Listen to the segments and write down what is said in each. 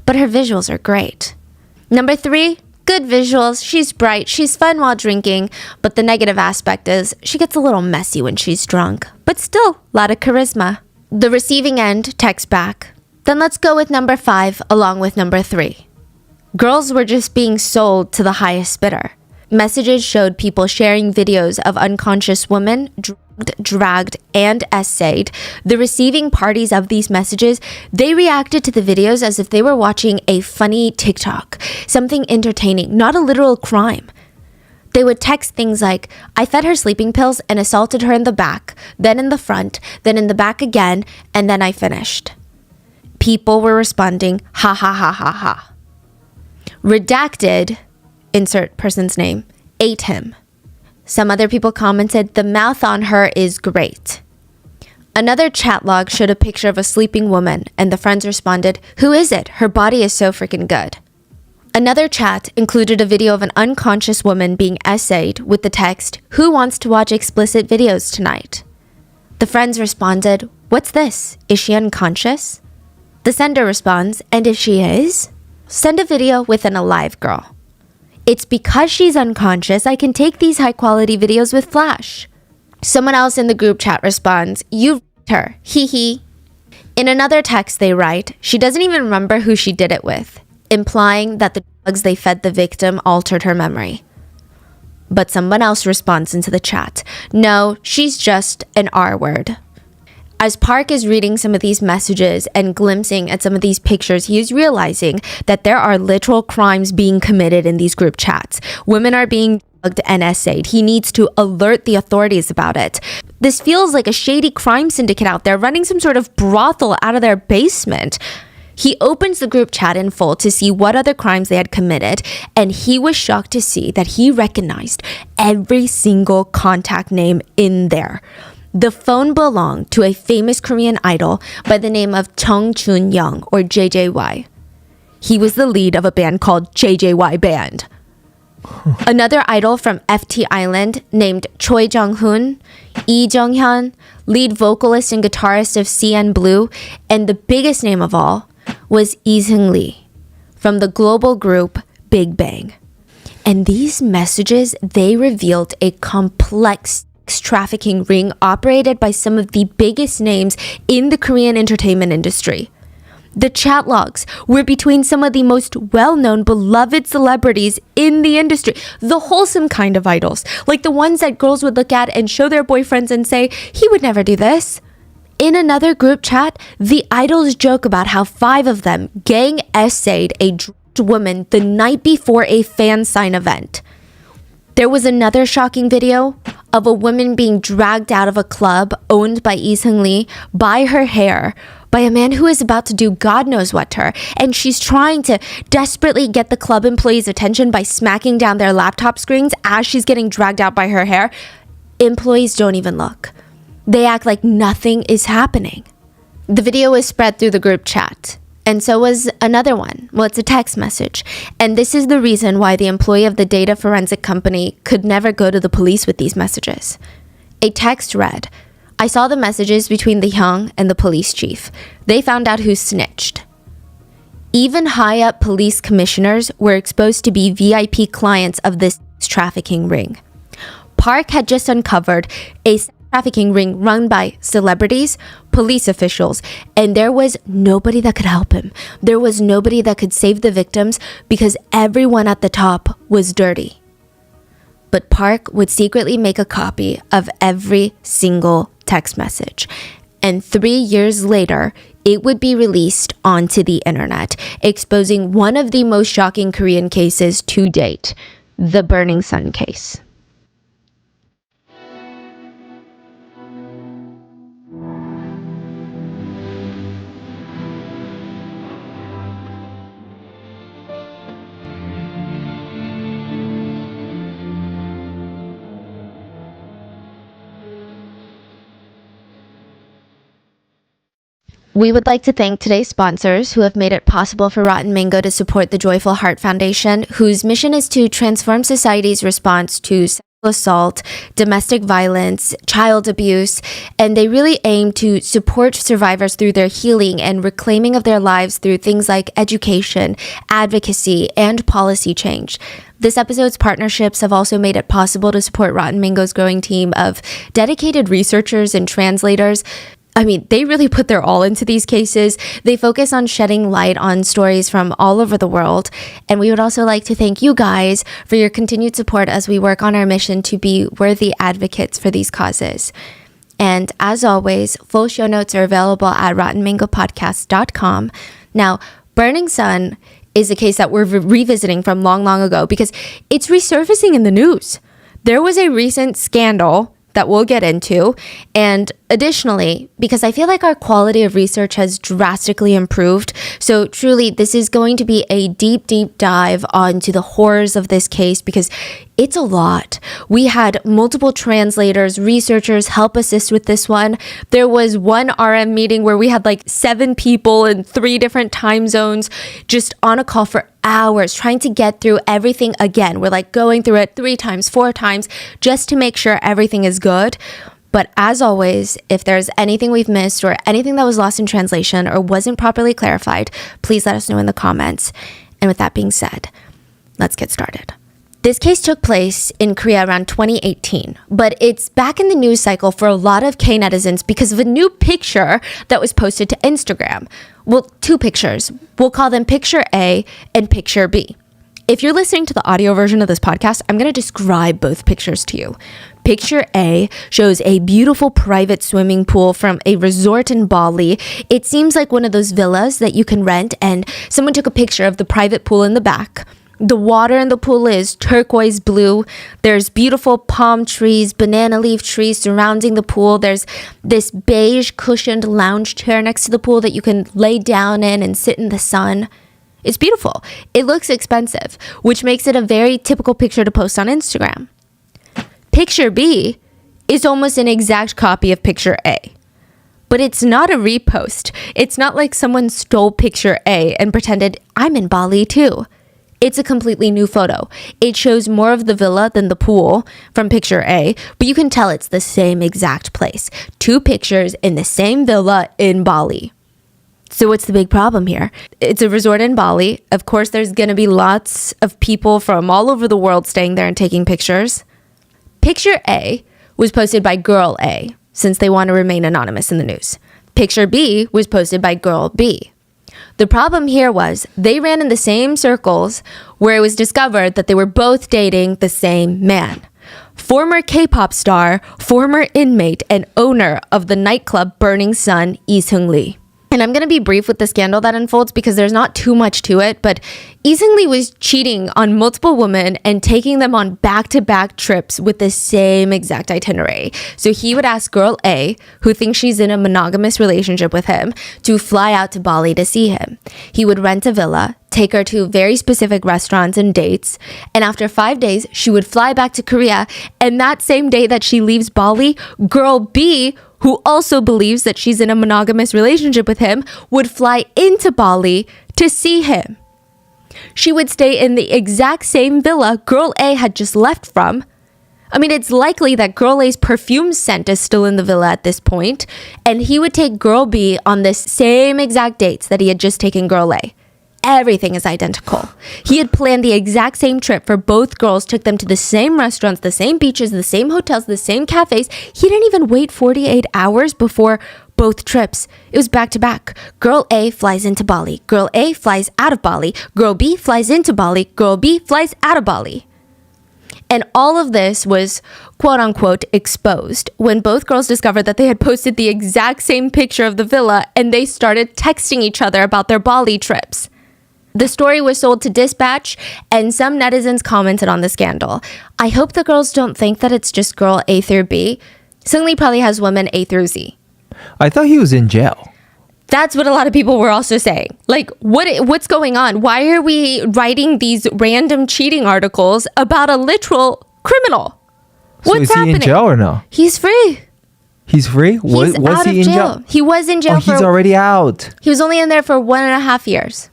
but her visuals are great. Number 3, good visuals. She's bright, she's fun while drinking, but the negative aspect is she gets a little messy when she's drunk, but still a lot of charisma. The receiving end texts back. Then let's go with number 5 along with number 3. Girls were just being sold to the highest bidder. Messages showed people sharing videos of unconscious women dragged, and essayed. The receiving parties of these messages, they reacted to the videos as if they were watching a funny TikTok, something entertaining, not a literal crime. They would text things like, I fed her sleeping pills and assaulted her in the back, then in the front, then in the back again, and then I finished. People were responding, ha ha ha ha ha. Redacted, insert person's name, ate him. Some other people commented, the mouth on her is great. Another chat log showed a picture of a sleeping woman, and the friends responded, who is it? Her body is so freaking good. Another chat included a video of an unconscious woman being essayed with the text, who wants to watch explicit videos tonight? The friends responded, what's this? Is she unconscious? The sender responds, and if she is, send a video with an alive girl. It's because she's unconscious, I can take these high-quality videos with Flash. Someone else in the group chat responds, you f***ed her, hee hee. In another text they write, she doesn't even remember who she did it with, implying that the drugs they fed the victim altered her memory. But someone else responds into the chat, no, she's just an R word. As Park is reading some of these messages and glimpsing at some of these pictures, he is realizing that there are literal crimes being committed in these group chats. Women are being drugged and essayed. He needs to alert the authorities about it. This feels like a shady crime syndicate out there running some sort of brothel out of their basement. He opens the group chat in full to see what other crimes they had committed, and he was shocked to see that he recognized every single contact name in there. The phone belonged to a famous Korean idol by the name of Chung Chun-young, or JJY. He was the lead of a band called JJY Band. Another idol from FT Island named Choi Jung-hoon, Lee Jung-hyun, lead vocalist and guitarist of CN Blue, and the biggest name of all was Seungri from the global group Big Bang. And these messages, they revealed a complex trafficking ring operated by some of the biggest names in the Korean entertainment industry. The chat logs were between some of the most well-known, beloved celebrities in the industry, the wholesome kind of idols, like the ones that girls would look at and show their boyfriends and say, he would never do this. In another group chat, the idols joke about how 5 of them gang essayed a drugged woman the night before a fan sign event. There was another shocking video of a woman being dragged out of a club owned by Seungri by her hair by a man who is about to do God knows what to her, and she's trying to desperately get the club employees' attention by smacking down their laptop screens as she's getting dragged out by her hair. Employees don't even look. They act like nothing is happening. The video was spread through the group chat. And so was another one. Well, it's a text message. And this is the reason why the employee of the data forensic company could never go to the police with these messages. A text read, I saw the messages between the Hyung and the police chief. They found out who snitched. Even high-up police commissioners were exposed to be VIP clients of this trafficking ring. Park had just uncovered a trafficking ring run by celebrities, police officials, and there was nobody that could help him. There was nobody that could save the victims because everyone at the top was dirty. But Park would secretly make a copy of every single text message. And 3 years later, it would be released onto the internet, exposing one of the most shocking Korean cases to date, the Burning Sun case. We would like to thank today's sponsors who have made it possible for Rotten Mango to support the Joyful Heart Foundation, whose mission is to transform society's response to sexual assault, domestic violence, child abuse, and they really aim to support survivors through their healing and reclaiming of their lives through things like education, advocacy, and policy change. This episode's partnerships have also made it possible to support Rotten Mango's growing team of dedicated researchers and translators. I mean, they really put their all into these cases. They focus on shedding light on stories from all over the world. And we would also like to thank you guys for your continued support as we work on our mission to be worthy advocates for these causes. And as always, full show notes are available at rottenmangopodcast.com. Now, Burning Sun is a case that we're revisiting from long ago because it's resurfacing in the news. There was a recent scandal that we'll get into. And additionally, because I feel like our quality of research has drastically improved. So truly, this is going to be a deep dive onto the horrors of this case because it's a lot. We had multiple translators, researchers help assist with this one. There was one RM meeting where we had like 7 people in 3 different time zones just on a call for hours trying to get through everything again. We're like going through it 3 times, 4 times just to make sure everything is good. But as always, if there's anything we've missed or anything that was lost in translation or wasn't properly clarified, please let us know in the comments. And with that being said, let's get started. This case took place in Korea around 2018, but it's back in the news cycle for a lot of K-netizens because of a new picture that was posted to Instagram. Well, 2 pictures. We'll call them Picture A and Picture B. If you're listening to the audio version of this podcast, I'm going to describe both pictures to you. Picture A shows a beautiful private swimming pool from a resort in Bali. It seems like one of those villas that you can rent, and someone took a picture of the private pool in the back. The water in the pool is turquoise blue. There's beautiful palm trees, banana leaf trees surrounding the pool. There's this beige cushioned lounge chair next to the pool that you can lay down in and sit in the sun. It's beautiful. It looks expensive, which makes it a very typical picture to post on Instagram. Picture B is almost an exact copy of Picture A. But it's not a repost. It's not like someone stole Picture A and pretended, I'm in Bali too. It's a completely new photo. It shows more of the villa than the pool from Picture A, but you can tell it's the same exact place. 2 pictures in the same villa in Bali. So what's the big problem here? It's a resort in Bali. Of course, there's going to be lots of people from all over the world staying there and taking pictures. Picture A was posted by Girl A, since they want to remain anonymous in the news. Picture B was posted by Girl B. The problem here was they ran in the same circles where it was discovered that they were both dating the same man. Former K-pop star, former inmate, and owner of the nightclub Burning Sun, Seungri. And I'm going to be brief with the scandal that unfolds because there's not too much to it, but Seungri was cheating on multiple women and taking them on back-to-back trips with the same exact itinerary. So he would ask Girl A, who thinks she's in a monogamous relationship with him, to fly out to Bali to see him. He would rent a villa, take her to very specific restaurants and dates, and after 5 days, she would fly back to Korea, and that same day that she leaves Bali, Girl B, who also believes that she's in a monogamous relationship with him, would fly into Bali to see him. She would stay in the exact same villa Girl A had just left from. I mean, it's likely that Girl A's perfume scent is still in the villa at this point, and he would take Girl B on this same exact dates that he had just taken Girl A. Everything is identical. He had planned the exact same trip for both girls, took them to the same restaurants, the same beaches, the same hotels, the same cafes. He didn't even wait 48 hours before both trips. It was back to back. Girl A flies into Bali. Girl A flies out of Bali. Girl B flies into Bali. Girl B flies out of Bali. And all of this was quote unquote exposed when both girls discovered that they had posted the exact same picture of the villa and they started texting each other about their Bali trips. The story was sold to Dispatch, and some netizens commented on the scandal. I hope the girls don't think that it's just girl A through B. Seungri probably has women A through Z. I thought he was in jail. That's what a lot of people were also saying. Like, what's going on? Why are we writing these random cheating articles about a literal criminal? What's so is happening? He in jail or no? He's free. He's free? Was he in jail? He was in jail he's already out. He was only in there for 1.5 years.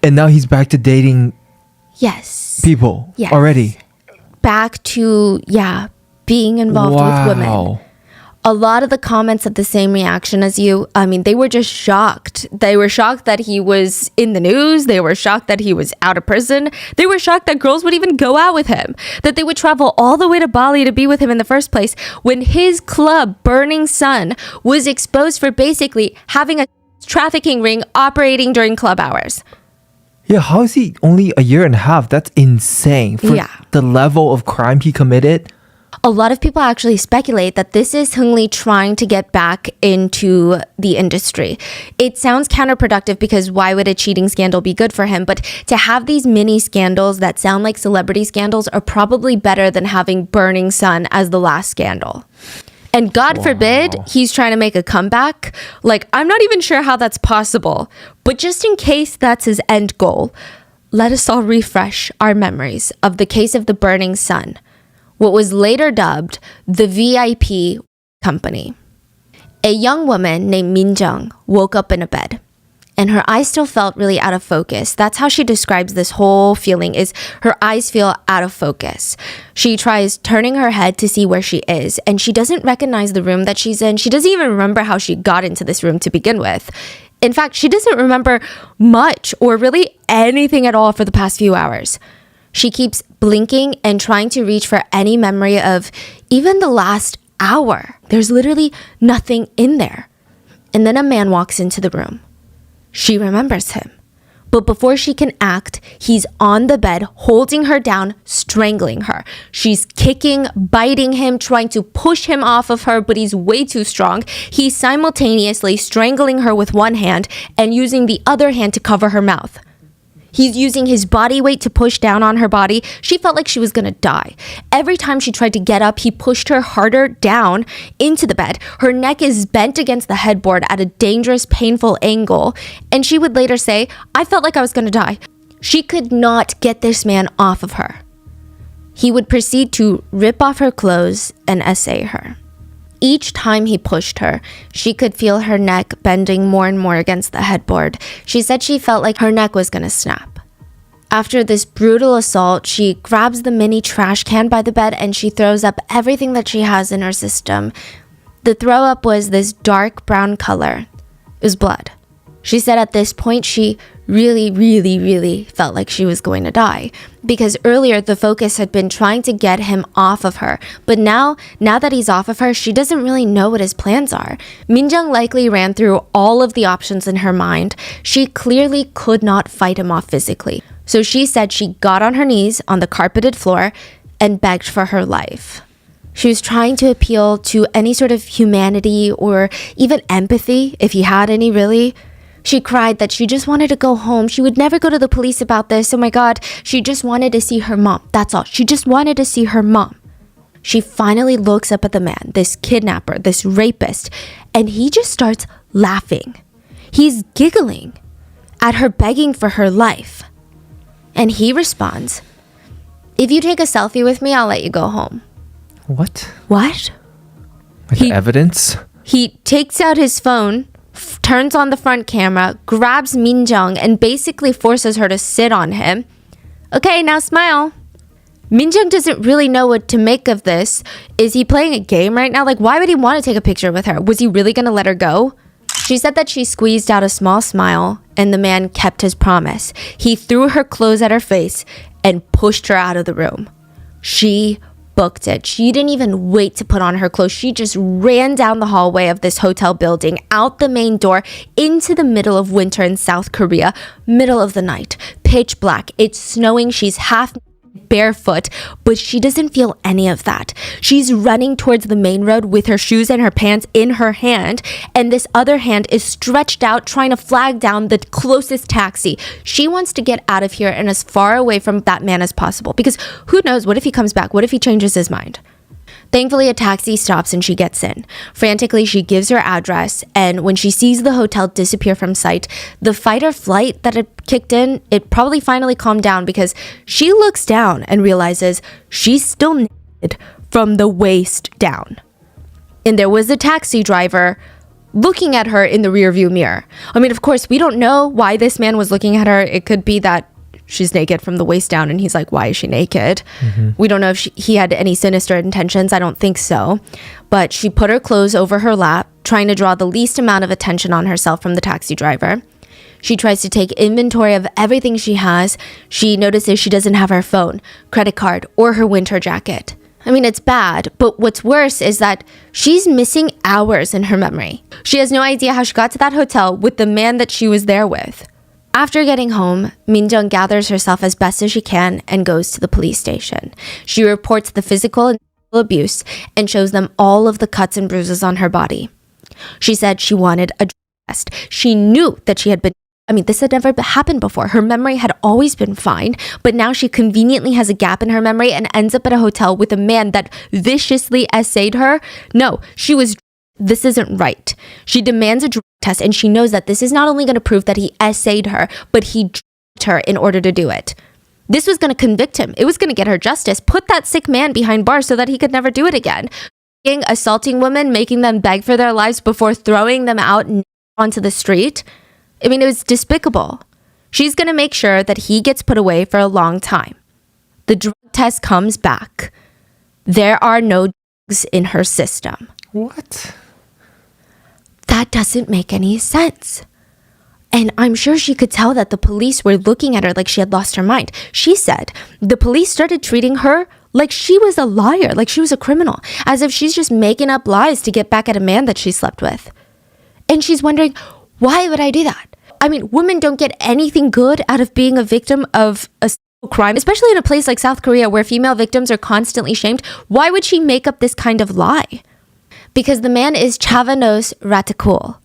And now he's back to dating yes people already. back to, being involved with women. A lot of the comments had the same reaction as you. I mean, they were just shocked. They were shocked that he was in the news. They were shocked that he was out of prison. They were shocked that girls would even go out with him, that they would travel all the way to Bali to be with him in the first place when his club, Burning Sun, was exposed for basically having a trafficking ring operating during club hours. Yeah, how is he only a year and a half? That's insane. For the level of crime he committed. A lot of people actually speculate that this is Seungri trying to get back into the industry. It sounds counterproductive because why would a cheating scandal be good for him? But to have these mini scandals that sound like celebrity scandals are probably better than having Burning Sun as the last scandal. And God forbid he's trying to make a comeback. Like, I'm not even sure how that's possible. But just in case that's his end goal, let us all refresh our memories of the case of the Burning Sun, what was later dubbed the VIP company. A young woman named Min Jung woke up in a bed and her eyes still felt really out of focus. That's how she describes this whole feeling, is her eyes feel out of focus. She tries turning her head to see where she is and she doesn't recognize the room that she's in. She doesn't even remember how she got into this room to begin with. In fact, she doesn't remember much or really anything at all for the past few hours. She keeps blinking and trying to reach for any memory of even the last hour. There's literally nothing in there. And then a man walks into the room. She remembers him. But before she can act, he's on the bed, holding her down, strangling her. She's kicking, biting him, trying to push him off of her, but he's way too strong. He's simultaneously strangling her with one hand and using the other hand to cover her mouth. He's using his body weight to push down on her body. She felt like she was gonna die. Every time she tried to get up, he pushed her harder down into the bed. Her neck is bent against the headboard at a dangerous, painful angle. And she would later say, I felt like I was gonna die. She could not get this man off of her. He would proceed to rip off her clothes and essay her. Each time he pushed her, she could feel her neck bending more and more against the headboard. She said she felt like her neck was gonna snap. After this brutal assault, she grabs the mini trash can by the bed and she throws up everything that she has in her system. The throw up was this dark brown color. It was blood. She said at this point she really felt like she was going to die because earlier the focus had been trying to get him off of her. But now that he's off of her, she doesn't really know what his plans are. Min Jung likely ran through all of the options in her mind. She clearly could not fight him off physically. So she said she got on her knees on the carpeted floor and begged for her life. She was trying to appeal to any sort of humanity or even empathy, if he had any really. She cried that she just wanted to go home. She would never go to the police about this. Oh my God, she just wanted to see her mom. That's all. She just wanted to see her mom. She finally looks up at the man, this kidnapper, this rapist, and he just starts laughing. He's giggling at her begging for her life. And he responds, if you take a selfie with me, I'll let you go home. What? What? Like evidence? He takes out his phone, turns on the front camera, grabs Min Jung, and basically forces her to sit on him. Okay, now smile. Min Jung doesn't really know what to make of this. Is he playing a game right now? Like, why would he want to take a picture with her? Was he really going to let her go? She said that she squeezed out a small smile, and the man kept his promise. He threw her clothes at her face and pushed her out of the room. She booked it. She didn't even wait to put on her clothes. She just ran down the hallway of this hotel building, out the main door, into the middle of winter in South Korea, middle of the night, pitch black. It's snowing. She's half barefoot, but she doesn't feel any of that. She's running towards the main road with her shoes and her pants in her hand, and this other hand is stretched out trying to flag down the closest taxi. She wants to get out of here and as far away from that man as possible, because who knows, what if he comes back? What if he changes his mind? Thankfully, a taxi stops and she gets in. Frantically, she gives her address, and when she sees the hotel disappear from sight, the fight or flight that had kicked in, it probably finally calmed down because she looks down and realizes she's still naked from the waist down. And there was a taxi driver looking at her in the rearview mirror. I mean, of course, we don't know why this man was looking at her. It could be that she's naked from the waist down. And he's like, why is she naked? We don't know if he had any sinister intentions. I don't think so. But she put her clothes over her lap, trying to draw the least amount of attention on herself from the taxi driver. She tries to take inventory of everything she has. She notices she doesn't have her phone, credit card, or her winter jacket. I mean, it's bad, but what's worse is that she's missing hours in her memory. She has no idea how she got to that hotel with the man that she was there with. After getting home, Min-jung gathers herself as best as she can and goes to the police station. She reports the physical and sexual abuse and shows them all of the cuts and bruises on her body. She said she wanted a drug test. She knew that she had been this had never happened before. Her memory had always been fine, but now she conveniently has a gap in her memory and ends up at a hotel with a man that viciously essayed her. No, this isn't right. She demands a drug test, and she knows that this is not only going to prove that he essayed her, but he drugged her in order to do it. This was going to convict him. It was going to get her justice. Put that sick man behind bars so that he could never do it again. Assaulting women, making them beg for their lives before throwing them out onto the street. I mean, it was despicable. She's going to make sure that he gets put away for a long time. The drug test comes back. There are no drugs in her system. What? That doesn't make any sense. And I'm sure she could tell that the police were looking at her like she had lost her mind. She said the police started treating her like she was a liar, like she was a criminal, as if she's just making up lies to get back at a man that she slept with. And she's wondering, why would I do that? I mean, women don't get anything good out of being a victim of a crime, especially in a place like South Korea where female victims are constantly shamed. Why would she make up this kind of lie? Because the man is Chavanos Ratakul.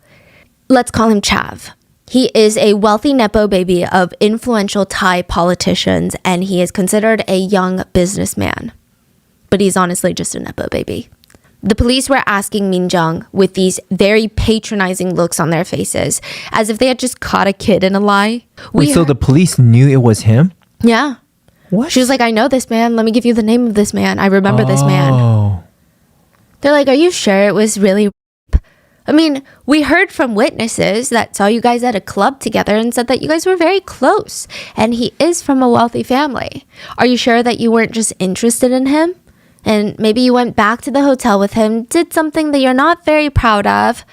Let's call him Chav. He is a wealthy Nepo baby of influential Thai politicians, and he is considered a young businessman. But he's honestly just a Nepo baby. The police were asking Min-jung with these very patronizing looks on their faces, as if they had just caught a kid in a lie. So the police knew it was him? Yeah. What? She was like, I know this man. Let me give you the name of this man. I remember this man. They're like, are you sure it was really rape? I mean, we heard from witnesses that saw you guys at a club together and said that you guys were very close. And he is from a wealthy family. Are you sure that you weren't just interested in him? And maybe you went back to the hotel with him, did something that you're not very proud of.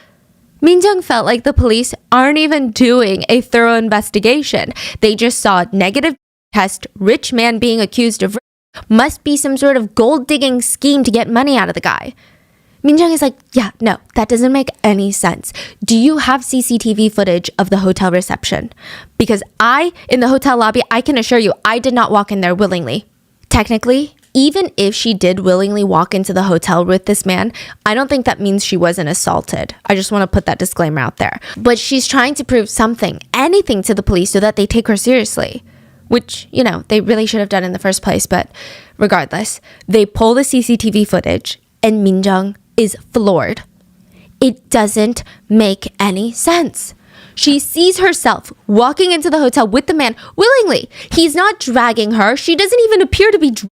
Min-jung felt like the police aren't even doing a thorough investigation. They just saw negative test, rich man being accused of rape. Must be some sort of gold-digging scheme to get money out of the guy. Min-jung is like, yeah, no, that doesn't make any sense. Do you have CCTV footage of the hotel reception? Because in the hotel lobby, I can assure you, I did not walk in there willingly. Technically, even if she did willingly walk into the hotel with this man, I don't think that means she wasn't assaulted. I just want to put that disclaimer out there. But she's trying to prove something, anything to the police so that they take her seriously, which, they really should have done in the first place. But regardless, they pull the CCTV footage and Min-jung is floored. It doesn't make any sense. She sees herself walking into the hotel with the man willingly. He's not dragging her. She doesn't even appear to be dragged.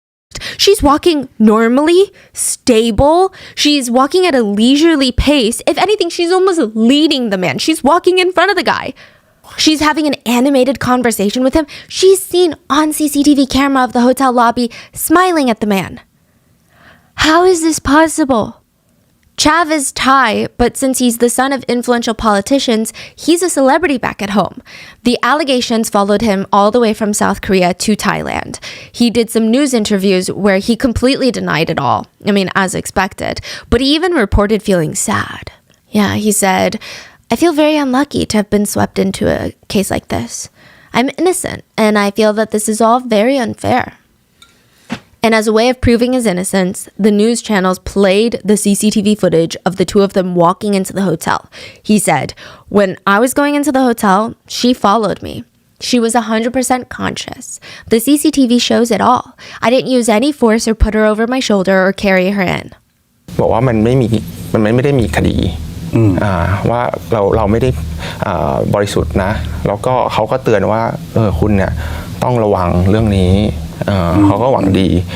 She's walking normally, stable. She's walking at a leisurely pace. If anything, she's almost leading the man. She's walking in front of the guy. She's having an animated conversation with him. She's seen on CCTV camera of the hotel lobby smiling at the man. How is this possible? Chav is Thai, but since he's the son of influential politicians, he's a celebrity back at home. The allegations followed him all the way from South Korea to Thailand. He did some news interviews where he completely denied it all. As expected. But he even reported feeling sad. Yeah, he said, I feel very unlucky to have been swept into a case like this. I'm innocent, and I feel that this is all very unfair. And as a way of proving his innocence, the news channels played the CCTV footage of the two of them walking into the hotel. He said, when I was going into the hotel, she followed me. She was 100% conscious. The CCTV shows it all. I didn't use any force or put her over my shoulder or carry her in. บอกว่ามันไม่ได้มีคดีว่าเราไม่ได้บริสุทธิ์นะแล้วก็เขาก็เตือนว่าคุณเนี่ยต้องระวังเรื่องนี้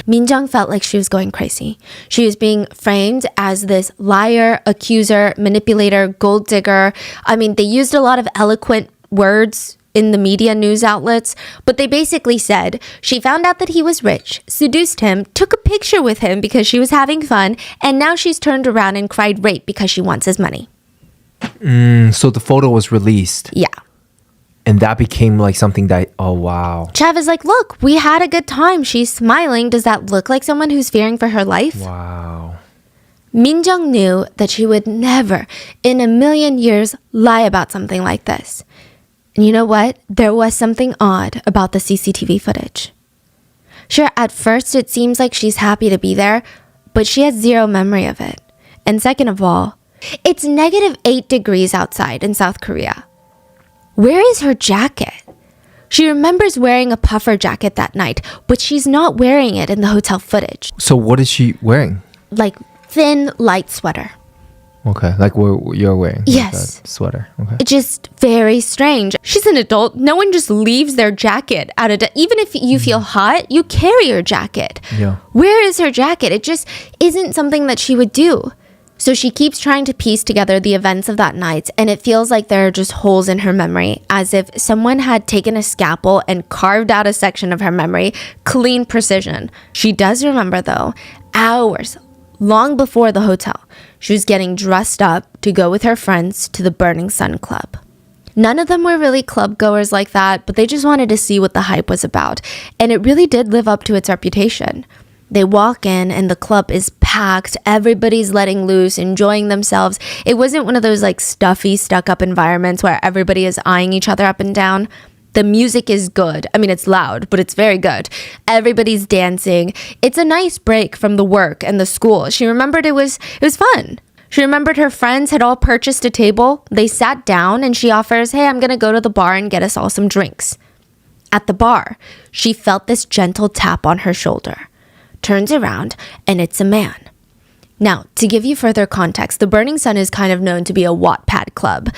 Min-jung felt like she was going crazy. She was being framed as this liar, accuser, manipulator, gold digger. They used a lot of eloquent words in the media news outlets, but they basically said she found out that he was rich, seduced him, took a picture with him because she was having fun, and now she's turned around and cried rape because she wants his money. So the photo was released. Yeah. And that became like something that, oh, wow. Chav is like, look, we had a good time. She's smiling. Does that look like someone who's fearing for her life? Wow. Minjung knew that she would never in a million years lie about something like this. And you know what? There was something odd about the CCTV footage. Sure, at first it seems like she's happy to be there, but she has zero memory of it. And second of all, it's -8 degrees outside in South Korea. Where is her jacket? She remembers wearing a puffer jacket that night, but she's not wearing it in the hotel footage. So what is she wearing? Like thin, light sweater. Okay, like what you're wearing. Yes. Like that sweater. Okay. It's just very strange. She's an adult. No one just leaves their jacket out of even if you feel hot, you carry your jacket. Yeah. Where is her jacket? It just isn't something that she would do. So she keeps trying to piece together the events of that night, and it feels like there are just holes in her memory, as if someone had taken a scalpel and carved out a section of her memory, clean precision. She does remember, though, hours, long before the hotel, she was getting dressed up to go with her friends to the Burning Sun Club. None of them were really club goers like that, but they just wanted to see what the hype was about, and it really did live up to its reputation. They walk in and the club is packed. Everybody's letting loose, enjoying themselves. It wasn't one of those like stuffy, stuck up environments where everybody is eyeing each other up and down. The music is good. I mean, it's loud, but it's very good. Everybody's dancing. It's a nice break from the work and the school. She remembered it was fun. She remembered her friends had all purchased a table. They sat down and she offers, hey, I'm going to go to the bar and get us all some drinks. At the bar, she felt this gentle tap on her shoulder. Turns around, and it's a man. Now, to give you further context, the Burning Sun is kind of known to be a Wattpad club.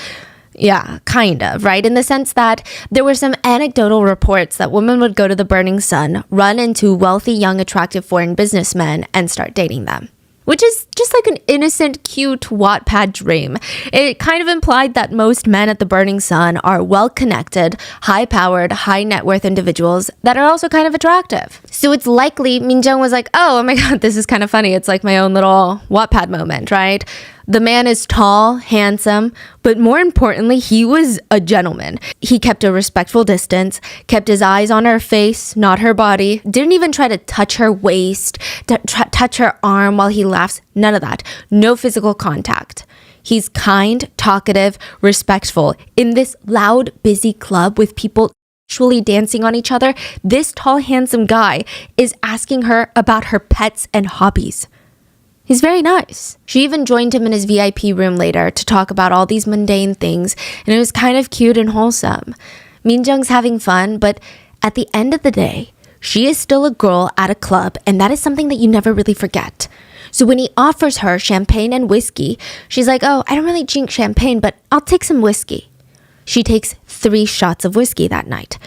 Yeah, kind of, right? In the sense that there were some anecdotal reports that women would go to the Burning Sun, run into wealthy, young, attractive foreign businessmen, and start dating them. Which is just like an innocent, cute Wattpad dream. It kind of implied that most men at the Burning Sun are well-connected, high-powered, high-net-worth individuals that are also kind of attractive. So it's likely Minjung was like, oh my god, this is kind of funny. It's like my own little Wattpad moment, right? The man is tall, handsome, but more importantly, he was a gentleman. He kept a respectful distance, kept his eyes on her face, not her body, didn't even try to touch her waist, touch her arm while he laughs, none of that. No physical contact. He's kind, talkative, respectful. In this loud, busy club with people actually dancing on each other, this tall, handsome guy is asking her about her pets and hobbies. He's very nice. She even joined him in his VIP room later to talk about all these mundane things, and it was kind of cute and wholesome. Minjung's having fun, but at the end of the day, she is still a girl at a club, and that is something that you never really forget. So when he offers her champagne and whiskey, she's like, oh, I don't really drink champagne, but I'll take some whiskey. She takes 3 shots of whiskey that night.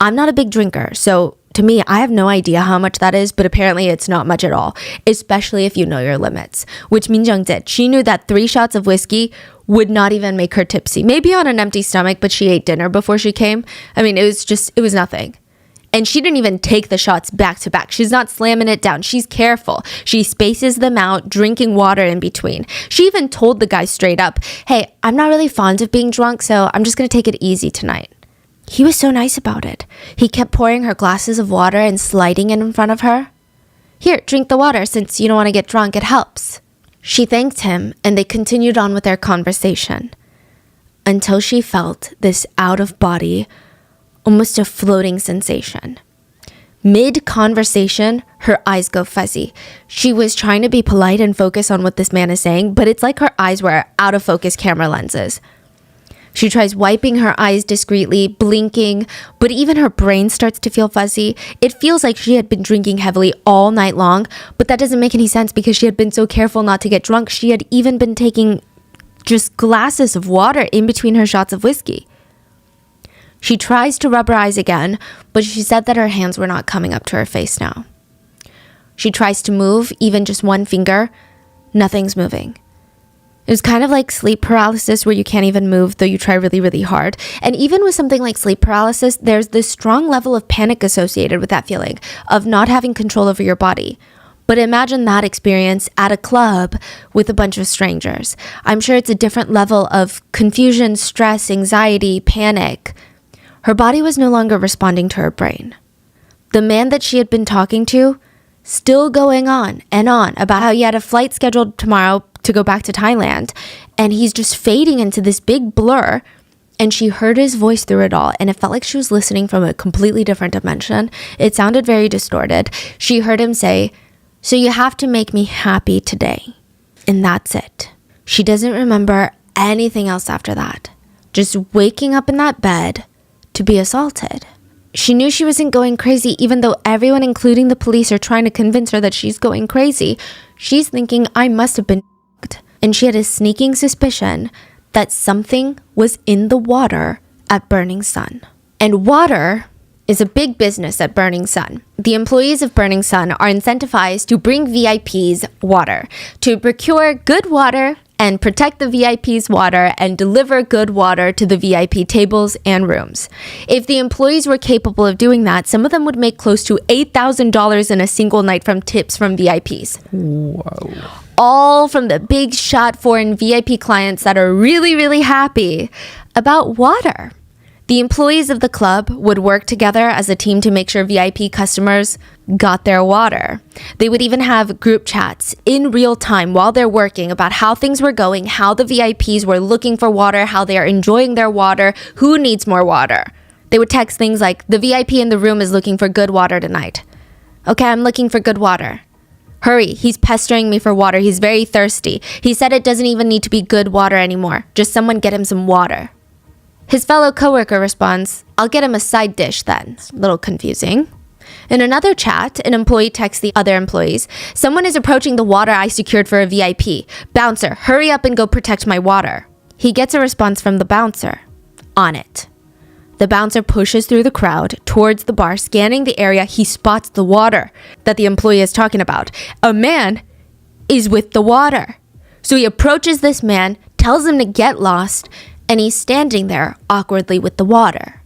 I'm not a big drinker, so to me, I have no idea how much that is, but apparently it's not much at all, especially if you know your limits, which Minjung did. She knew that 3 shots of whiskey would not even make her tipsy. Maybe on an empty stomach, but she ate dinner before she came. I mean, it was nothing. And she didn't even take the shots back to back. She's not slamming it down. She's careful. She spaces them out, drinking water in between. She even told the guy straight up, hey, I'm not really fond of being drunk, so I'm just going to take it easy tonight. He was so nice about it. He kept pouring her glasses of water and sliding it in front of her. Here, drink the water since you don't want to get drunk. It helps. She thanked him and they continued on with their conversation until she felt this out-of-body, almost a floating sensation. Mid-conversation, her eyes go fuzzy. She was trying to be polite and focus on what this man is saying, but it's like her eyes were out-of-focus camera lenses. She tries wiping her eyes discreetly, blinking, but even her brain starts to feel fuzzy. It feels like she had been drinking heavily all night long, but that doesn't make any sense because she had been so careful not to get drunk. She had even been taking just glasses of water in between her shots of whiskey. She tries to rub her eyes again, but she said that her hands were not coming up to her face now. She tries to move, even just one finger. Nothing's moving. It was kind of like sleep paralysis where you can't even move though you try really, really hard. And even with something like sleep paralysis, there's this strong level of panic associated with that feeling of not having control over your body. But imagine that experience at a club with a bunch of strangers. I'm sure it's a different level of confusion, stress, anxiety, panic. Her body was no longer responding to her brain. The man that she had been talking to, still going on and on about how he had a flight scheduled tomorrow to go back to Thailand, and he's just fading into this big blur, and she heard his voice through it all, and it felt like she was listening from a completely different dimension. It sounded very distorted. She heard him say, "So you have to make me happy today." And that's it. She doesn't remember anything else after that. Just waking up in that bed to be assaulted. She knew she wasn't going crazy, even though everyone, including the police, are trying to convince her that she's going crazy. She's thinking, I must have been f***ed. And she had a sneaking suspicion that something was in the water at Burning Sun. And water is a big business at Burning Sun. The employees of Burning Sun are incentivized to bring VIPs water, to procure good water and protect the VIP's water and deliver good water to the VIP tables and rooms. If the employees were capable of doing that, some of them would make close to $8,000 in a single night from tips from VIPs. Wow. All from the big shot foreign VIP clients that are really, really happy about water. The employees of the club would work together as a team to make sure VIP customers got their water. They would even have group chats in real time while they're working about how things were going, how the VIPs were looking for water, how they are enjoying their water, who needs more water. They would text things like, the VIP in the room is looking for good water tonight. Okay, I'm looking for good water. Hurry, he's pestering me for water. He's very thirsty. He said it doesn't even need to be good water anymore. Just someone get him some water. His fellow coworker responds, I'll get him a side dish then. A little confusing. In another chat, an employee texts the other employees, someone is approaching the water I secured for a VIP. Bouncer, hurry up and go protect my water. He gets a response from the bouncer. On it. The bouncer pushes through the crowd towards the bar, scanning the area. He spots the water that the employee is talking about. A man is with the water. So he approaches this man, tells him to get lost, and he's standing there awkwardly with the water.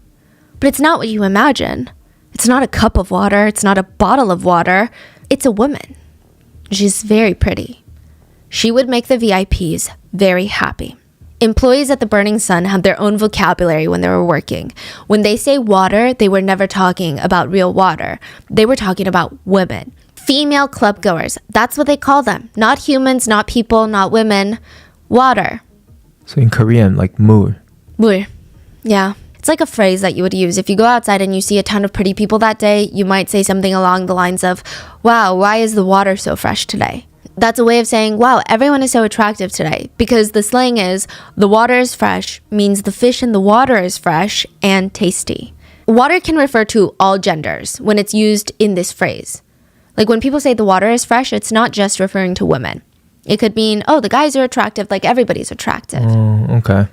But it's not what you imagine. It's not a cup of water. It's not a bottle of water. It's a woman. She's very pretty. She would make the VIPs very happy. Employees at the Burning Sun had their own vocabulary when they were working. When they say water, they were never talking about real water. They were talking about women. Female club goers. That's what they call them. Not humans, not people, not women. Water. So in Korean, like 물. 물. Yeah. It's like a phrase that you would use. If you go outside and you see a ton of pretty people that day, you might say something along the lines of, wow, why is the water so fresh today? That's a way of saying, wow, everyone is so attractive today. Because the slang is, the water is fresh means the fish in the water is fresh and tasty. Water can refer to all genders when it's used in this phrase. Like when people say the water is fresh, it's not just referring to women. It could mean, oh, the guys are attractive, like everybody's attractive. Oh, okay.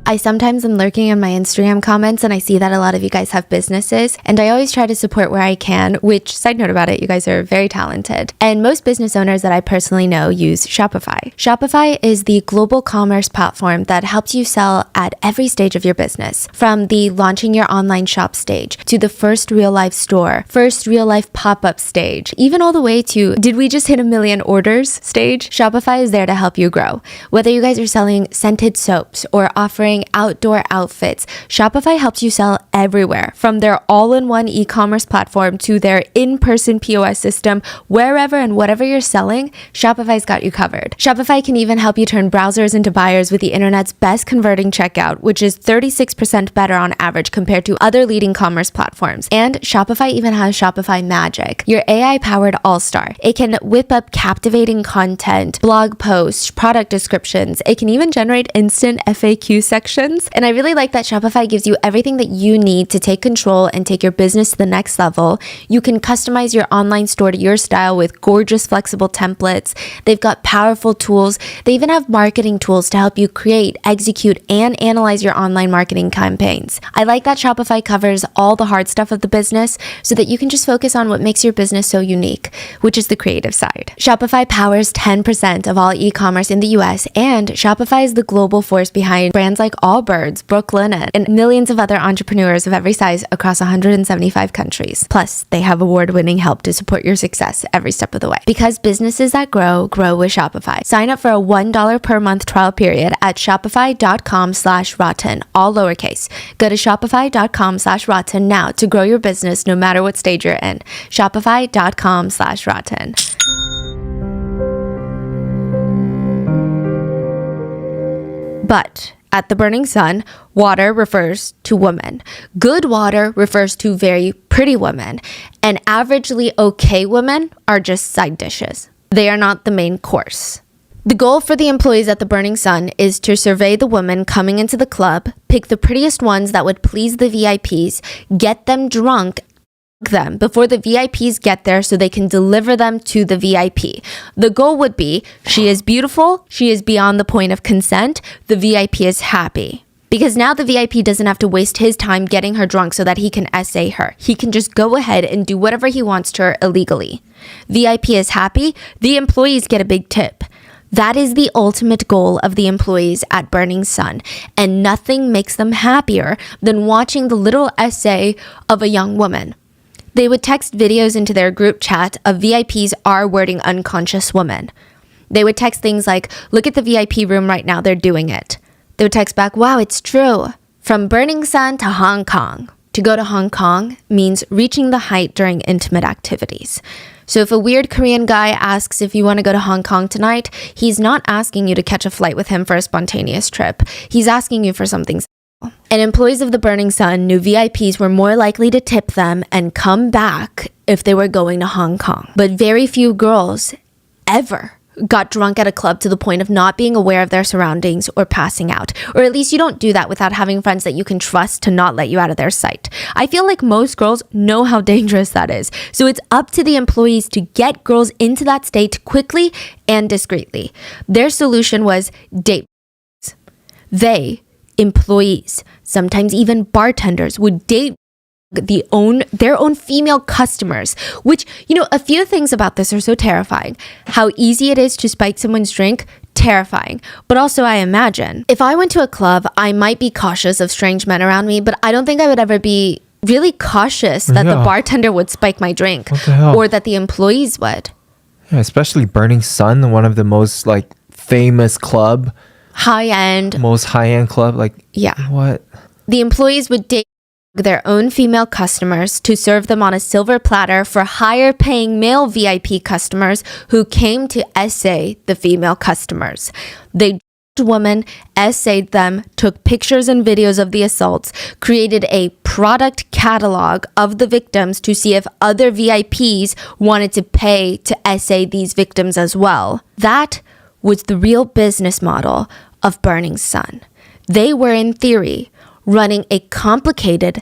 I sometimes am lurking in my Instagram comments and I see that a lot of you guys have businesses, and I always try to support where I can, which, side note about it, you guys are very talented. And most business owners that I personally know use Shopify. Shopify is the global commerce platform that helps you sell at every stage of your business, from the launching your online shop stage to the first real life store, first real life pop-up stage, even all the way to, did we just hit 1 million orders stage? Shopify is there to help you grow. Whether you guys are selling scented soaps or offering outdoor outfits, Shopify helps you sell everywhere, from their all-in-one e-commerce platform to their in-person POS system. Wherever and whatever you're selling, Shopify's got you covered. Shopify can even help you turn browsers into buyers with the internet's best converting checkout, which is 36% better on average compared to other leading commerce platforms. And Shopify even has Shopify Magic, your AI-powered all-star. It can whip up captivating content, blog posts, product descriptions. It can even generate instant FAQ sections sections. And I really like that Shopify gives you everything that you need to take control and take your business to the next level. You can customize your online store to your style with gorgeous, flexible templates. They've got powerful tools. They even have marketing tools to help you create, execute, and analyze your online marketing campaigns. I like that Shopify covers all the hard stuff of the business so that you can just focus on what makes your business so unique, which is the creative side. Shopify powers 10% of all e-commerce in the US, and Shopify is the global force behind brands like Allbirds, Brooklinen, and millions of other entrepreneurs of every size across 175 countries. Plus, they have award-winning help to support your success every step of the way. Because businesses that grow with Shopify. Sign up for a $1 per month trial period at shopify.com/rotten, all lowercase. Go to shopify.com/rotten now to grow your business no matter what stage you're in. Shopify.com/rotten. But at the Burning Sun, water refers to women. Good water refers to very pretty women. And averagely okay women are just side dishes. They are not the main course. The goal for the employees at the Burning Sun is to survey the women coming into the club, pick the prettiest ones that would please the VIPs, get them drunk, them before the VIPs get there so they can deliver them to the VIP. The goal would be, she is beautiful, she is beyond the point of consent, the VIP is happy. Because now the VIP doesn't have to waste his time getting her drunk so that he can essay her. He can just go ahead and do whatever he wants to her illegally. VIP is happy, the employees get a big tip. That is the ultimate goal of the employees at Burning Sun, and nothing makes them happier than watching the little essay of a young woman. They would text videos into their group chat of VIPs R-wording unconscious women. They would text things like, look at the VIP room right now, they're doing it. They would text back, wow, it's true. From Burning Sun to Hong Kong. To go to Hong Kong means reaching the height during intimate activities. So if a weird Korean guy asks if you want to go to Hong Kong tonight, he's not asking you to catch a flight with him for a spontaneous trip. He's asking you for something. And employees of the Burning Sun knew VIPs were more likely to tip them and come back if they were going to Hong Kong. But very few girls ever got drunk at a club to the point of not being aware of their surroundings or passing out. Or at least you don't do that without having friends that you can trust to not let you out of their sight. I feel like most girls know how dangerous that is. So it's up to the employees to get girls into that state quickly and discreetly. Their solution was date. They, employees, sometimes even bartenders, would date their own female customers, which, a few things about this are so terrifying. How easy it is to spike someone's drink, terrifying. But also, I imagine if I went to a club, I might be cautious of strange men around me, but I don't think I would ever be really cautious that the bartender would spike my drink or that the employees would. Yeah, especially Burning Sun, one of the most famous club, most high-end club. What? The employees would date their own female customers to serve them on a silver platter for higher paying male VIP customers who came to essay the female customers. They women, essayed them, took pictures and videos of the assaults, created a product catalog of the victims to see if other VIPs wanted to pay to essay these victims as well. That was the real business model of Burning Sun. They were, in theory, running a complicated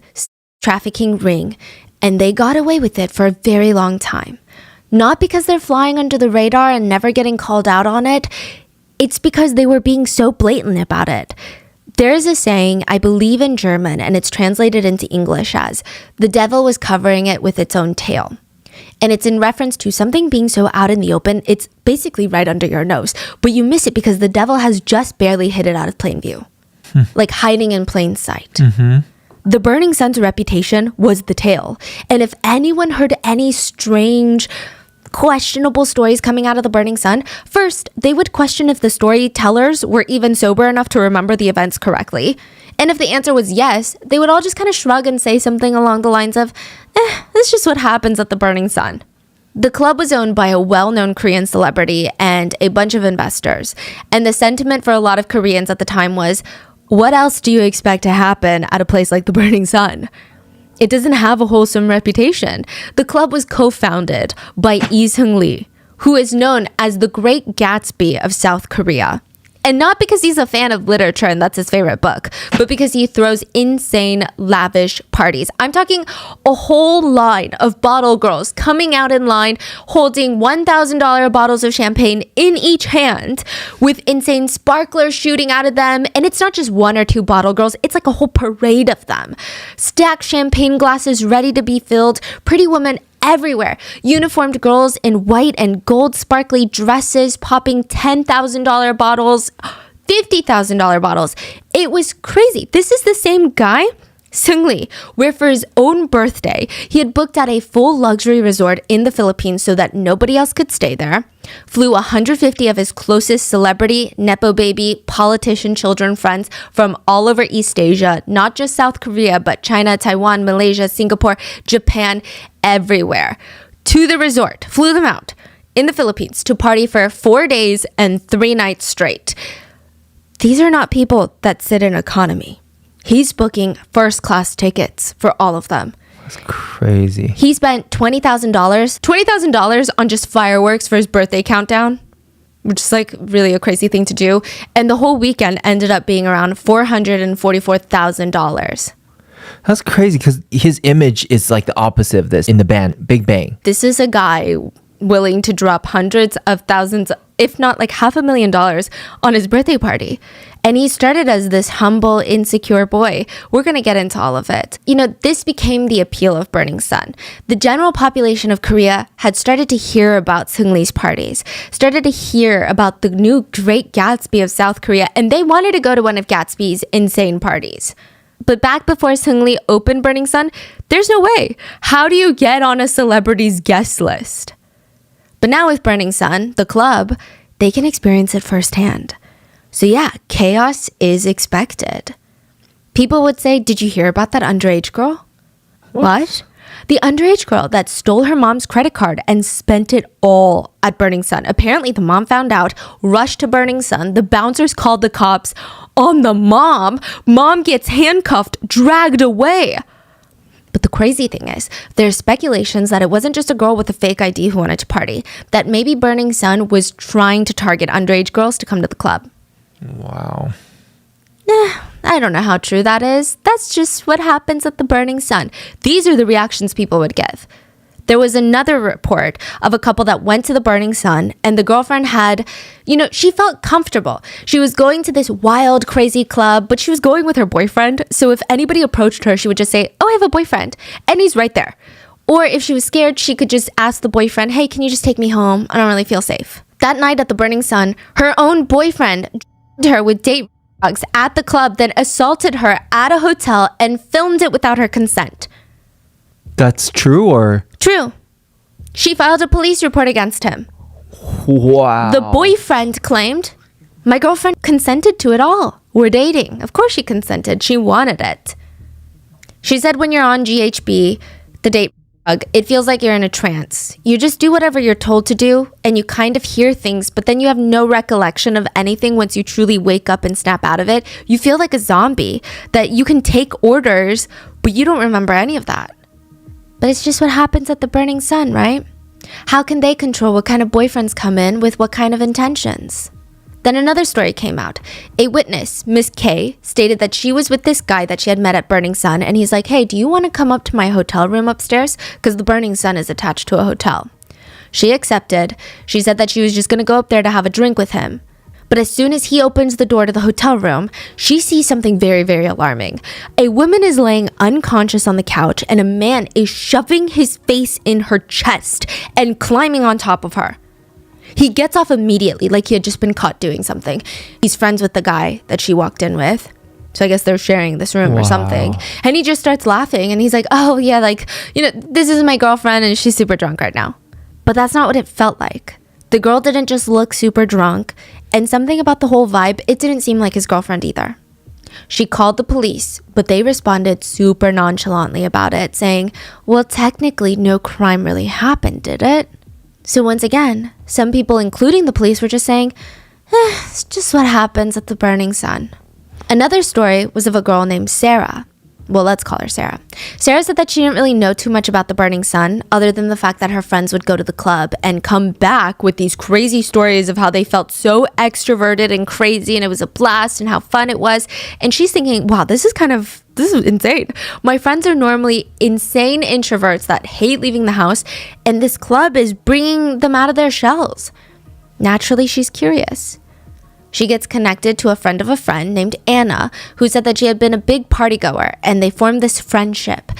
trafficking ring, and they got away with it for a very long time. Not because they're flying under the radar and never getting called out on it. It's because they were being so blatant about it. There is a saying, I believe in German, and it's translated into English as, the devil was covering it with its own tail. And it's in reference to something being so out in the open, it's basically right under your nose. But you miss it because the devil has just barely hid it out of plain view. Like hiding in plain sight. Mm-hmm. The Burning Sun's reputation was the tail. And if anyone heard any strange, questionable stories coming out of the Burning Sun, first, they would question if the storytellers were even sober enough to remember the events correctly. And if the answer was yes, they would all just kind of shrug and say something along the lines of, that's just what happens at the Burning Sun. The club was owned by a well-known Korean celebrity and a bunch of investors. And the sentiment for a lot of Koreans at the time was, what else do you expect to happen at a place like the Burning Sun? It doesn't have a wholesome reputation. The club was co-founded by Seungri, who is known as the Great Gatsby of South Korea. And not because he's a fan of literature and that's his favorite book, but because he throws insane, lavish parties. I'm talking a whole line of bottle girls coming out in line, holding $1,000 bottles of champagne in each hand, with insane sparklers shooting out of them. And it's not just one or two bottle girls, it's like a whole parade of them. Stacked champagne glasses ready to be filled, pretty women everywhere. Uniformed girls in white and gold sparkly dresses popping $10,000 bottles, $50,000 bottles. It was crazy. This is the same guy, Seungri, where for his own birthday, he had booked out a full luxury resort in the Philippines so that nobody else could stay there, flew 150 of his closest celebrity, nepo baby, politician children friends from all over East Asia, not just South Korea, but China, Taiwan, Malaysia, Singapore, Japan, everywhere, to the resort, flew them out in the Philippines to party for 4 days and 3 nights straight. These are not people that sit in economy. He's booking first-class tickets for all of them. That's crazy. He spent $20,000 on just fireworks for his birthday countdown, which is like really a crazy thing to do. And the whole weekend ended up being around $444,000. That's crazy because his image is like the opposite of this in the band, Big Bang. This is a guy willing to drop hundreds of thousands, if not like $500,000 on his birthday party. And he started as this humble, insecure boy. We're going to get into all of it. You know, this became the appeal of Burning Sun. The general population of Korea had started to hear about Seungri's parties, started to hear about the new Great Gatsby of South Korea, and they wanted to go to one of Gatsby's insane parties. But back before Seungri opened Burning Sun, there's no way. How do you get on a celebrity's guest list? But now with Burning Sun, the club, they can experience it firsthand. So yeah, chaos is expected. People would say, did you hear about that underage girl? What? The underage girl that stole her mom's credit card and spent it all at Burning Sun. Apparently the mom found out, rushed to Burning Sun. The bouncers called the cops on the mom. Mom gets handcuffed, dragged away. But the crazy thing is, there's speculations that it wasn't just a girl with a fake ID who wanted to party, that maybe Burning Sun was trying to target underage girls to come to the club. Wow. I don't know how true that is. That's just what happens at the Burning Sun. These are the reactions people would give. There was another report of a couple that went to the Burning Sun, and the girlfriend had, she felt comfortable. She was going to this wild, crazy club, but she was going with her boyfriend. So if anybody approached her, she would just say, oh, I have a boyfriend, and he's right there. Or if she was scared, she could just ask the boyfriend, hey, can you just take me home? I don't really feel safe. That night at the Burning Sun, her own boyfriend her with date drugs at the club, then assaulted her at a hotel and filmed it without her consent. That's true or? True. She filed a police report against him. Wow. The boyfriend claimed, my girlfriend consented to it all. We're dating. Of course she consented. She wanted it. She said when you're on GHB, the date drug, it feels like you're in a trance. You just do whatever you're told to do, and you kind of hear things, but then you have no recollection of anything once you truly wake up and snap out of it. You feel like a zombie, that you can take orders, but you don't remember any of that. But it's just what happens at the Burning Sun, right? How can they control what kind of boyfriends come in with what kind of intentions? Then another story came out. A witness, Miss K, stated that she was with this guy that she had met at Burning Sun, and he's like, hey, do you want to come up to my hotel room upstairs? Because the Burning Sun is attached to a hotel. She accepted. She said that she was just going to go up there to have a drink with him. But as soon as he opens the door to the hotel room, she sees something very, very alarming. A woman is laying unconscious on the couch, and a man is shoving his face in her chest and climbing on top of her. He gets off immediately, like he had just been caught doing something. He's friends with the guy that she walked in with. So I guess they're sharing this room or something. And he just starts laughing, and he's like, oh yeah, this is my girlfriend and she's super drunk right now. But that's not what it felt like. The girl didn't just look super drunk, and something about the whole vibe, it didn't seem like his girlfriend either. She called the police, but they responded super nonchalantly about it, saying, well, technically no crime really happened, did it? So once again, some people, including the police, were just saying, it's just what happens at the Burning Sun. Another story was of a girl named Sarah. Well, let's call her Sarah. Sarah said that she didn't really know too much about the Burning Sun other than the fact that her friends would go to the club and come back with these crazy stories of how they felt so extroverted and crazy and it was a blast and how fun it was. And she's thinking, wow, this is insane. My friends are normally insane introverts that hate leaving the house, and this club is bringing them out of their shells. Naturally, she's curious. She gets connected to a friend of a friend named Anna, who said that she had been a big party goer, and they formed this friendship.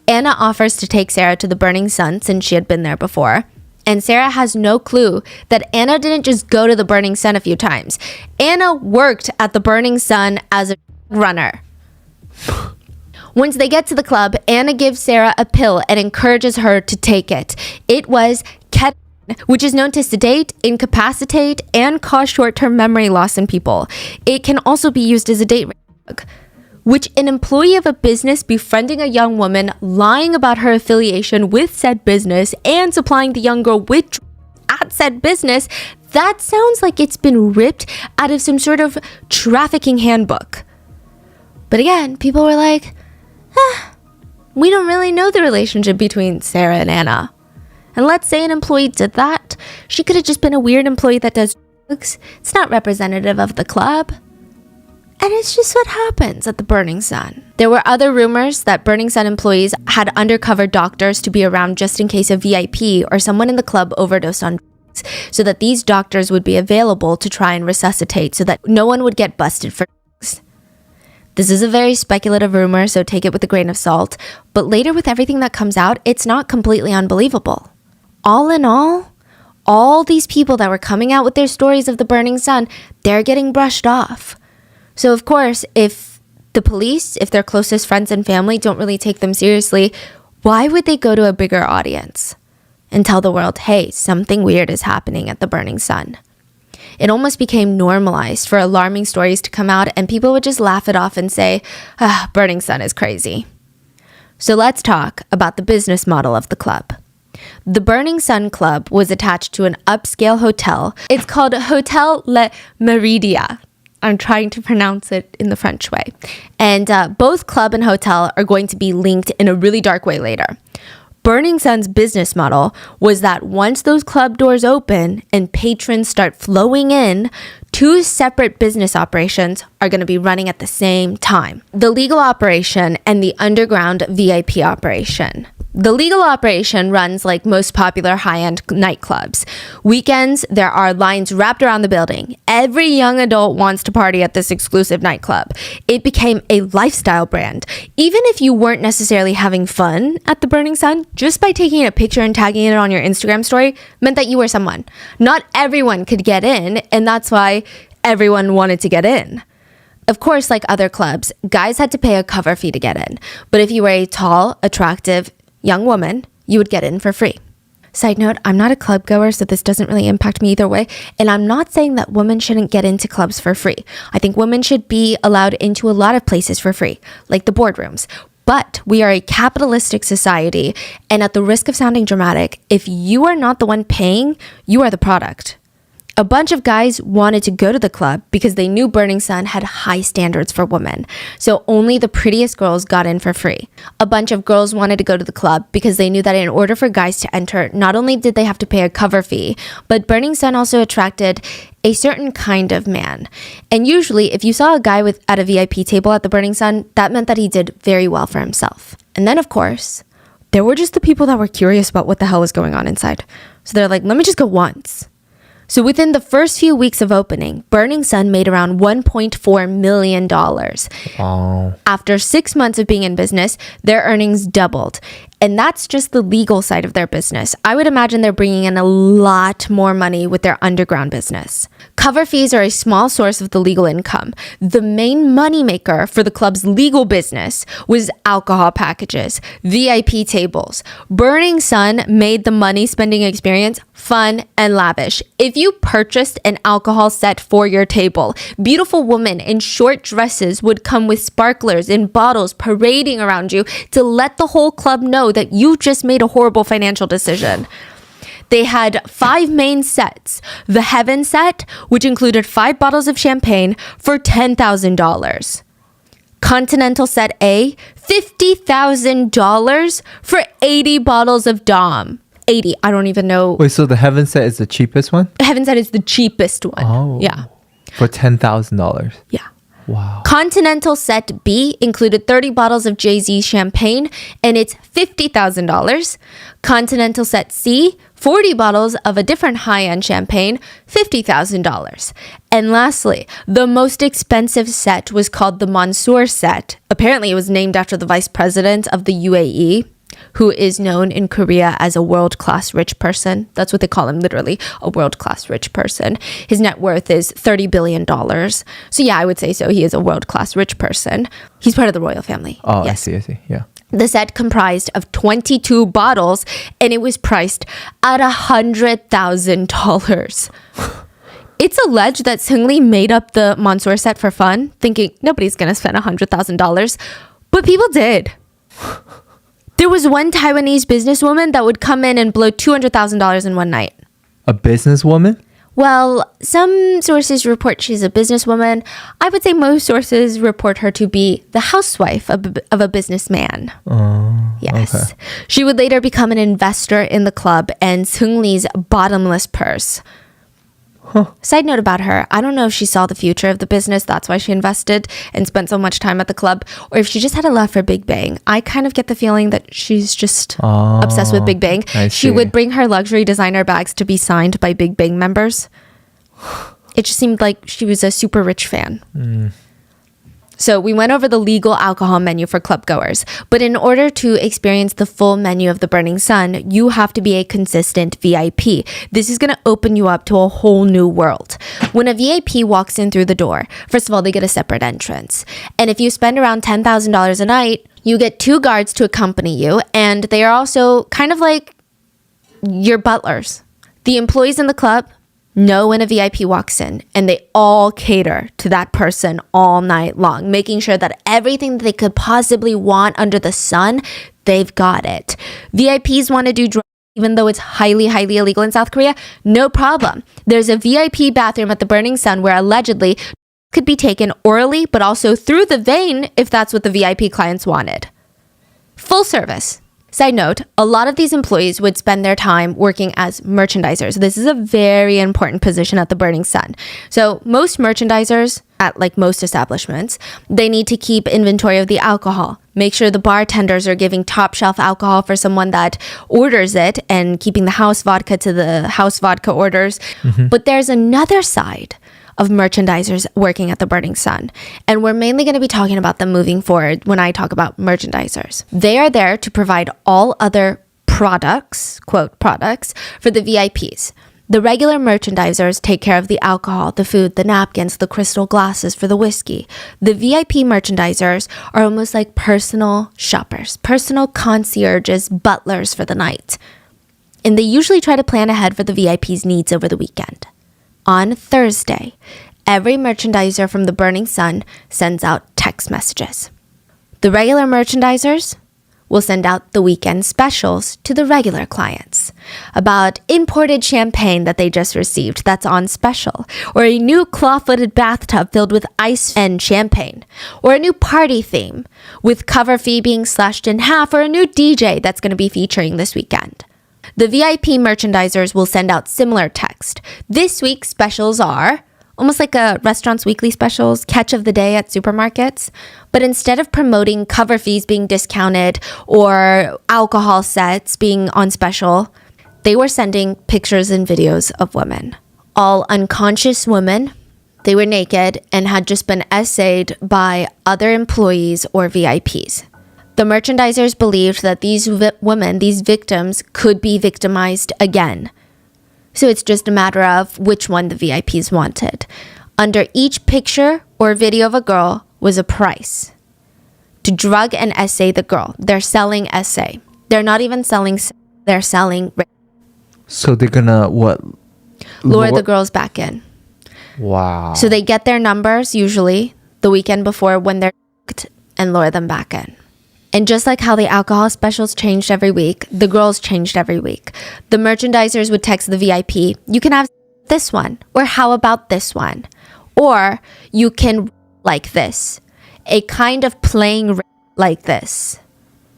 Anna offers to take Sarah to the Burning Sun since she had been there before. And Sarah has no clue that Anna didn't just go to the Burning Sun a few times. Anna worked at the Burning Sun as a runner. Once they get to the club, Anna gives Sarah a pill and encourages her to take it. It was ketamine, which is known to sedate, incapacitate, and cause short-term memory loss in people. It can also be used as a date drug, which an employee of a business befriending a young woman, lying about her affiliation with said business, and supplying the young girl with drugs at said business, that sounds like it's been ripped out of some sort of trafficking handbook. But again, people were like, we don't really know the relationship between Sarah and Anna. And let's say an employee did that. She could have just been a weird employee that does drugs. It's not representative of the club. And it's just what happens at the Burning Sun. There were other rumors that Burning Sun employees had undercover doctors to be around just in case a VIP or someone in the club overdosed on drugs, so that these doctors would be available to try and resuscitate so that no one would get busted for drugs. This is a very speculative rumor, so take it with a grain of salt. But later with everything that comes out, it's not completely unbelievable. All in all these people that were coming out with their stories of the Burning Sun, they're getting brushed off. So of course, if the police, if their closest friends and family don't really take them seriously, why would they go to a bigger audience and tell the world, hey, something weird is happening at the Burning Sun? It almost became normalized for alarming stories to come out, and people would just laugh it off and say, Burning Sun is crazy. So let's talk about the business model of the club. The Burning Sun Club was attached to an upscale hotel. It's called Hotel Le Meridia. I'm trying to pronounce it in the French way. And both club and hotel are going to be linked in a really dark way later. Burning Sun's business model was that once those club doors open and patrons start flowing in, two separate business operations are going to be running at the same time. The legal operation and the underground VIP operation. The legal operation runs like most popular high-end nightclubs. Weekends, there are lines wrapped around the building. Every young adult wants to party at this exclusive nightclub. It became a lifestyle brand. Even if you weren't necessarily having fun at the Burning Sun, just by taking a picture and tagging it on your Instagram story meant that you were someone. Not everyone could get in, and that's why everyone wanted to get in. Of course, like other clubs, guys had to pay a cover fee to get in. But if you were a tall, attractive, young woman, you would get in for free. Side note, I'm not a club goer, so this doesn't really impact me either way. And I'm not saying that women shouldn't get into clubs for free. I think women should be allowed into a lot of places for free, like the boardrooms. But we are a capitalistic society, and at the risk of sounding dramatic, if you are not the one paying, you are the product. A bunch of guys wanted to go to the club because they knew Burning Sun had high standards for women. So only the prettiest girls got in for free. A bunch of girls wanted to go to the club because they knew that in order for guys to enter, not only did they have to pay a cover fee, but Burning Sun also attracted a certain kind of man. And usually, if you saw a guy at a VIP table at the Burning Sun, that meant that he did very well for himself. And then, of course, there were just the people that were curious about what the hell was going on inside. So they're like, let me just go once. So within the first few weeks of opening, Burning Sun made around $1.4 million. Wow. After 6 months of being in business, their earnings doubled. And that's just the legal side of their business. I would imagine they're bringing in a lot more money with their underground business. Cover fees are a small source of the legal income. The main moneymaker for the club's legal business was alcohol packages, VIP tables. Burning Sun made the money spending experience fun and lavish. If you purchased an alcohol set for your table, beautiful women in short dresses would come with sparklers in bottles parading around you to let the whole club know that you just made a horrible financial decision. They had 5 main sets. The Heaven set, which included 5 bottles of champagne for $10,000. Continental Set A, $50,000 for 80 bottles of Dom. 80. I don't even know. Wait, so the Heaven Set is the cheapest one? Heaven Set is the cheapest one. Oh. Yeah. For $10,000. Yeah. Wow. Continental Set B included 30 bottles of Jay-Z champagne, and it's $50,000. Continental Set C, 40 bottles of a different high-end champagne, $50,000. And lastly, the most expensive set was called the Mansour Set. Apparently, it was named after the vice president of the UAE, who is known in Korea as a world-class rich person. That's what they call him, literally, a world-class rich person. His net worth is $30 billion. So yeah, I would say so. He is a world-class rich person. He's part of the royal family. Oh, yes. I see. Yeah. The set comprised of 22 bottles, and it was priced at $100,000. It's alleged that Seungri made up the Mansour set for fun, thinking nobody's going to spend $100,000. But people did. There was one Taiwanese businesswoman that would come in and blow $200,000 in one night. A businesswoman? Well, some sources report she's a businesswoman. I would say most sources report her to be the housewife of a businessman. Yes. Okay. She would later become an investor in the club and Seungri's bottomless purse. Side note about her, I don't know if she saw the future of the business, that's why she invested and spent so much time at the club, or if she just had a love for Big Bang. I kind of get the feeling that she's just obsessed with Big Bang. She would bring her luxury designer bags to be signed by Big Bang members. It just seemed like she was a super rich fan. So we went over the legal alcohol menu for club goers, but in order to experience the full menu of the Burning Sun, you have to be a consistent VIP. This is going to open you up to a whole new world. When a VIP walks in through the door, first of all, they get a separate entrance. And if you spend around $10,000 a night, you get 2 guards to accompany you, and they are also kind of like your butlers. The employees in the club know when a VIP walks in, and they all cater to that person all night long, making sure that everything that they could possibly want under the sun, they've got it. VIPs want to do drugs, even though it's highly, highly illegal in South Korea, no problem. There's a VIP bathroom at the Burning Sun where allegedly could be taken orally, but also through the vein if that's what the VIP clients wanted. Full service. Side note, a lot of these employees would spend their time working as merchandisers. This is a very important position at the Burning Sun. So most merchandisers at like most establishments, they need to keep inventory of the alcohol. Make sure the bartenders are giving top shelf alcohol for someone that orders it and keeping the house vodka to the house vodka orders. But there's another side of merchandisers working at the Burning Sun. And we're mainly going to be talking about them moving forward when I talk about merchandisers. They are there to provide all other products, quote, products, for the VIPs. The regular merchandisers take care of the alcohol, the food, the napkins, the crystal glasses for the whiskey. The VIP merchandisers are almost like personal shoppers, personal concierges, butlers for the night. And they usually try to plan ahead for the VIPs' needs over the weekend. On Thursday, every merchandiser from the Burning Sun sends out text messages. The regular merchandisers will send out the weekend specials to the regular clients about imported champagne that they just received that's on special, or a new claw-footed bathtub filled with ice and champagne, or a new party theme with cover fee being slashed in half, or a new DJ that's going to be featuring this weekend. The VIP merchandisers will send out similar text. This week's specials are almost like a restaurant's weekly specials, catch of the day at supermarkets. But instead of promoting cover fees being discounted or alcohol sets being on special, they were sending pictures and videos of women. All unconscious women. They were naked and had just been essayed by other employees or VIPs. The merchandisers believed that these women, these victims, could be victimized again. So it's just a matter of which one the VIPs wanted. Under each picture or video of a girl was a price. To drug and essay the girl. They're selling essay. They're not even selling, they're selling. So they're gonna what? Lure the girls back in. Wow. So they get their numbers usually the weekend before when they're and lure them back in. And just like how the alcohol specials changed every week, the girls changed every week. The merchandisers would text the VIP, you can have this one, or how about this one? Or you can like this. a kind of playing like this.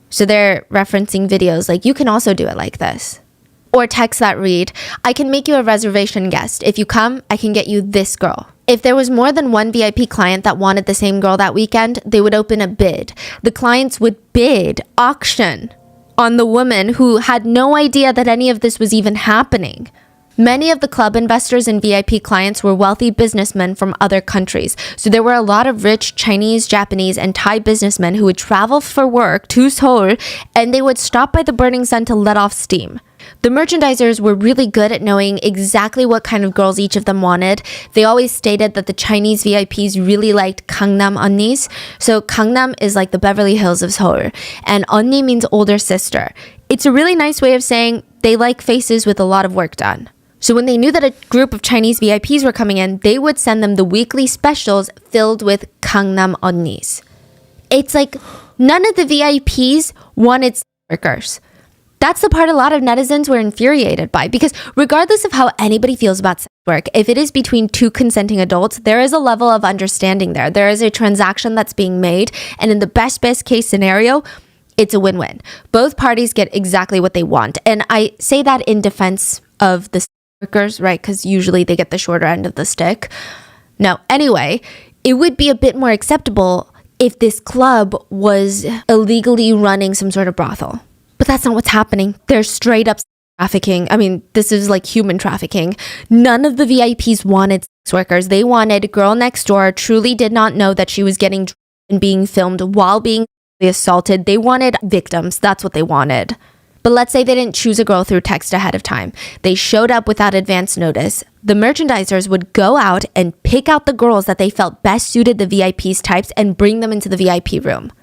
So they're referencing videos like, you can also do it like this. Or texts that read, I can make you a reservation guest. If you come, I can get you this girl. If there was more than one VIP client that wanted the same girl that weekend, they would open a bid. The clients would bid, auction, on the woman who had no idea that any of this was even happening. Many of the club investors and VIP clients were wealthy businessmen from other countries. So there were a lot of rich Chinese, Japanese, and Thai businessmen who would travel for work to Seoul, and they would stop by the Burning Sun to let off steam. The merchandisers were really good at knowing exactly what kind of girls each of them wanted. They always stated that the Chinese VIPs really liked Gangnam 언nis. So Gangnam is like the Beverly Hills of Seoul, and 언니 means older sister. It's a really nice way of saying they like faces with a lot of work done. So when they knew that a group of Chinese VIPs were coming in, they would send them the weekly specials filled with Gangnam 언nis. It's like none of the VIPs wanted workers. That's the part a lot of netizens were infuriated by, because regardless of how anybody feels about sex work, if it is between two consenting adults, there is a level of understanding there. There is a transaction that's being made, and in the best case scenario, it's a win-win. Both parties get exactly what they want. And I say that in defense of the sex workers, right? Because usually they get the shorter end of the stick. No, anyway, it would be a bit more acceptable if this club was illegally running some sort of brothel. But that's not what's happening. They're straight up trafficking. I mean, this is like human trafficking. None of the VIPs wanted sex workers. They wanted girl next door, truly did not know that she was getting and being filmed while being assaulted. They wanted victims. That's what they wanted. But let's say they didn't choose a girl through text ahead of time. They showed up without advance notice. The merchandisers would go out and pick out the girls that they felt best suited the VIP's types and bring them into the VIP room.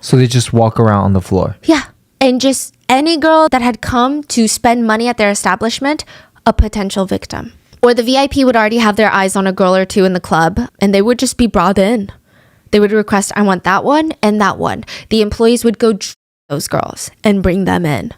So they just walk around on the floor? Yeah. And just any girl that had come to spend money at their establishment, a potential victim. Or the VIP would already have their eyes on a girl or two in the club, and they would just be brought in. They would request, I want that one and that one. The employees would go those girls and bring them in.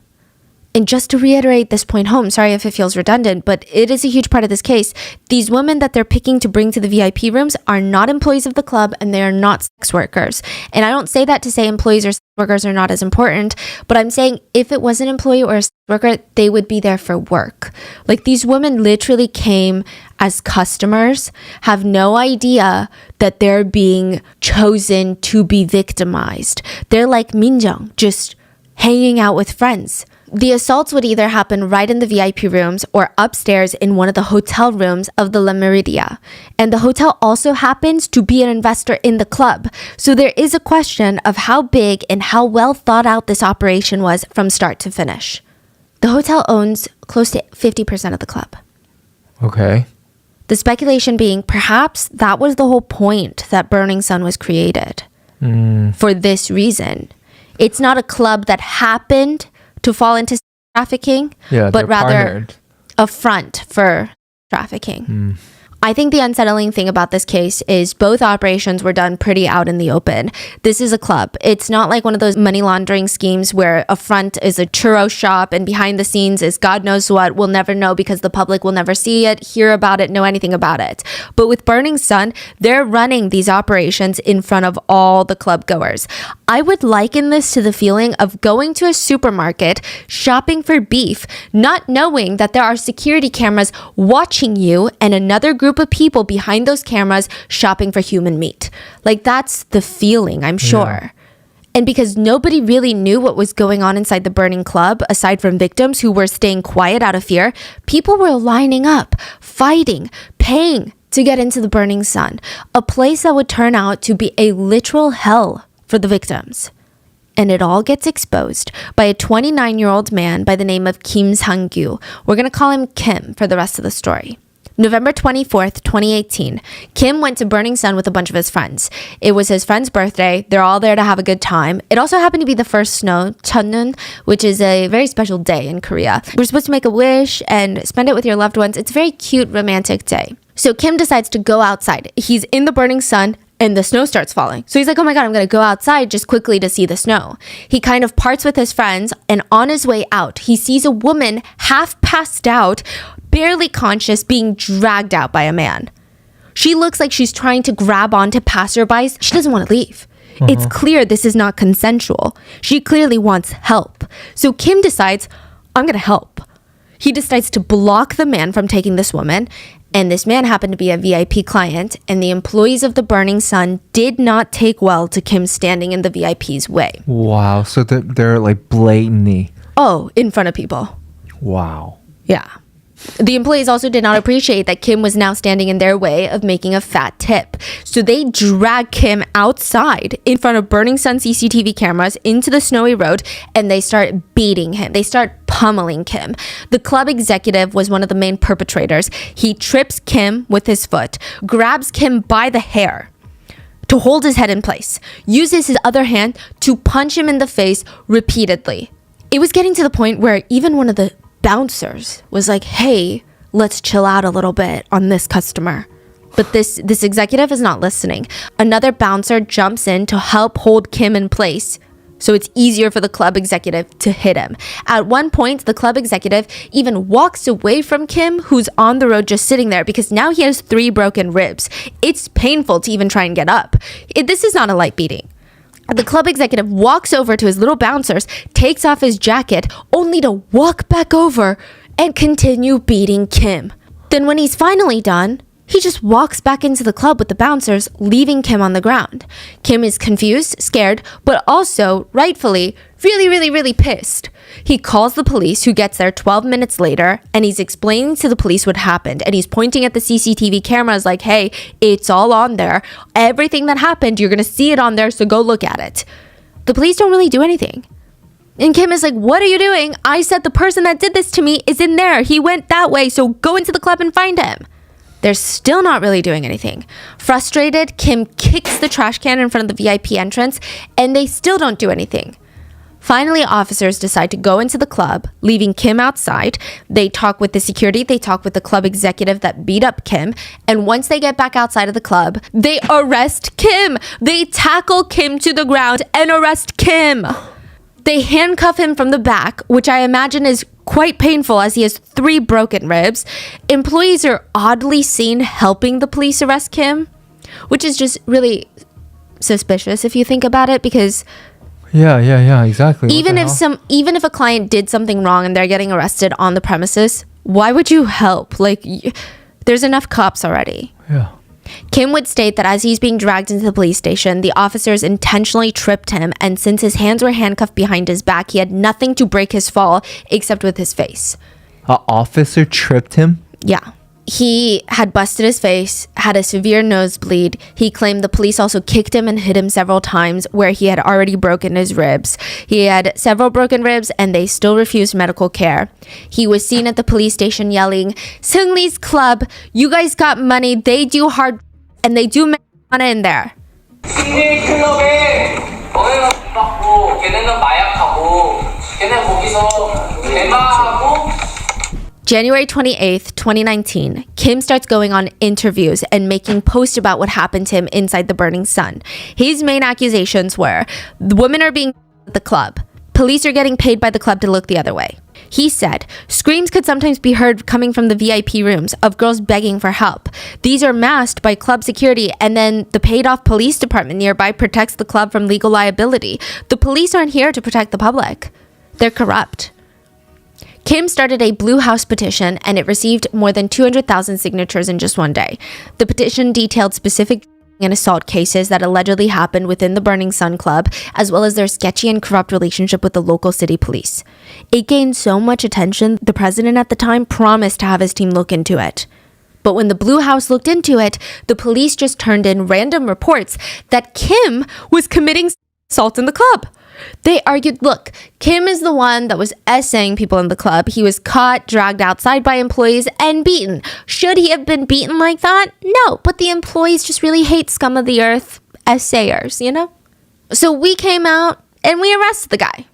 And just to reiterate this point home, sorry if it feels redundant, but it is a huge part of this case. These women that they're picking to bring to the VIP rooms are not employees of the club, and they are not sex workers. And I don't say that to say employees or sex workers are not as important, but I'm saying if it was an employee or a sex worker, they would be there for work. Like, these women literally came as customers, have no idea that they're being chosen to be victimized. They're like Minjeong, just hanging out with friends. The assaults would either happen right in the VIP rooms or upstairs in one of the hotel rooms of the La Meridia. And the hotel also happens to be an investor in the club. So there is a question of how big and how well thought out this operation was from start to finish. The hotel owns close to 50% of the club. Okay. The speculation being perhaps that was the whole point that Burning Sun was created. For this reason. It's not a club that happened to fall into trafficking, but rather partnered. A front for trafficking. I think the unsettling thing about this case is both operations were done pretty out in the open. This is a club. It's not like one of those money laundering schemes where a front is a churro shop and behind the scenes is God knows what. We'll never know because the public will never see it, hear about it, know anything about it. But with Burning Sun, they're running these operations in front of all the club goers. I would liken this to the feeling of going to a supermarket, shopping for beef, not knowing that there are security cameras watching you and another group of people behind those cameras shopping for human meat. Like, that's the feeling, I'm sure. Yeah. And because nobody really knew what was going on inside the burning club, aside from victims who were staying quiet out of fear, people were lining up, fighting, paying to get into the Burning Sun, a place that would turn out to be a literal hell for the victims. And it all gets exposed by a 29-year-old man by the name of Kim Sang-gyu. We're going to call him Kim for the rest of the story. November 24th, 2018, Kim went to Burning Sun with a bunch of his friends. It was his friend's birthday. They're all there to have a good time. It also happened to be the first snow, Cheonneun, which is a very special day in Korea. We're supposed to make a wish and spend it with your loved ones. It's a very cute, romantic day. So Kim decides to go outside. He's in the Burning Sun, and the snow starts falling. So he's like, oh my God, I'm going to go outside just quickly to see the snow. He kind of parts with his friends, and on his way out, he sees a woman half passed out, barely conscious, being dragged out by a man. She looks like she's trying to grab onto passerbys. She doesn't want to leave. It's clear this is not consensual. She clearly wants help. So Kim decides, I'm going to help. He decides to block the man from taking this woman. And this man happened to be a VIP client. And the employees of the Burning Sun did not take well to Kim standing in the VIP's way. Wow. So they're like blatantly. Oh, in front of people. Wow. Yeah. The employees also did not appreciate that Kim was now standing in their way of making a fat tip. So they drag Kim outside in front of Burning Sun CCTV cameras into the snowy road and they start beating him. They start pummeling Kim. The club executive was one of the main perpetrators. He trips Kim with his foot, grabs Kim by the hair to hold his head in place, uses his other hand to punch him in the face repeatedly. It was getting to the point where even one of the bouncers was like, hey, let's chill out a little bit on this customer. But this executive is not listening. Another bouncer jumps in to help hold Kim in place so it's easier for the club executive to hit him. At one point, the club executive even walks away from Kim, who's on the road just sitting there because now he has 3 broken ribs. It's painful to even try and get up. This is not a light beating. The club executive walks over to his little bouncers, takes off his jacket, only to walk back over and continue beating Kim. Then when he's finally done, he just walks back into the club with the bouncers, leaving Kim on the ground. Kim is confused, scared, but also, rightfully, really pissed. He calls the police, who gets there 12 minutes later, and he's explaining to the police what happened. And he's pointing at the CCTV cameras like, hey, it's all on there. Everything that happened, you're going to see it on there, so go look at it. The police don't really do anything. And Kim is like, what are you doing? I said the person that did this to me is in there. He went that way, so go into the club and find him. They're still not really doing anything. Frustrated, Kim kicks the trash can in front of the VIP entrance, and they still don't do anything. Finally, officers decide to go into the club, leaving Kim outside. They talk with the security, they talk with the club executive that beat up Kim, and once they get back outside of the club, they arrest Kim. They tackle Kim to the ground and arrest Kim. They handcuff him from the back, which I imagine is quite painful as he has 3 broken ribs. Employees are oddly seen helping the police arrest Kim, which is just really suspicious if you think about it, because yeah, exactly. even if a client did something wrong and they're getting arrested on the premises, why would you help? Like, there's enough cops already. Yeah. Kim would state that as he's being dragged into the police station, the officers intentionally tripped him, and since his hands were handcuffed behind his back, he had nothing to break his fall except with his face. An officer tripped him? Yeah. He had busted his face, had a severe nosebleed. He claimed the police also kicked him and hit him several times where he had already broken his ribs. He had several broken ribs and they still refused medical care. He was seen at the police station yelling, "Seungri's club, you guys got money, they do hard and they do marijuana in there." 승리 클럽에 너네는 돈 받고 걔네는 마약하고 걔네 거기서 대마하고. January 28th, 2019, Kim starts going on interviews and making posts about what happened to him inside the Burning Sun. His main accusations were, the women are being at the club. Police are getting paid by the club to look the other way. He said, screams could sometimes be heard coming from the VIP rooms of girls begging for help. These are masked by club security, and then the paid-off police department nearby protects the club from legal liability. The police aren't here to protect the public. They're corrupt. Kim started a Blue House petition, and it received more than 200,000 signatures in just one day. The petition detailed specific and assault cases that allegedly happened within the Burning Sun Club, as well as their sketchy and corrupt relationship with the local city police. It gained so much attention, the president at the time promised to have his team look into it. But when the Blue House looked into it, the police just turned in random reports that Kim was committing assault in the club. They argued, look, Kim is the one that was essaying people in the club. He was caught, dragged outside by employees, and beaten. Should he have been beaten like that? No, but the employees just really hate scum of the earth essayers, you know? So we came out and we arrested the guy.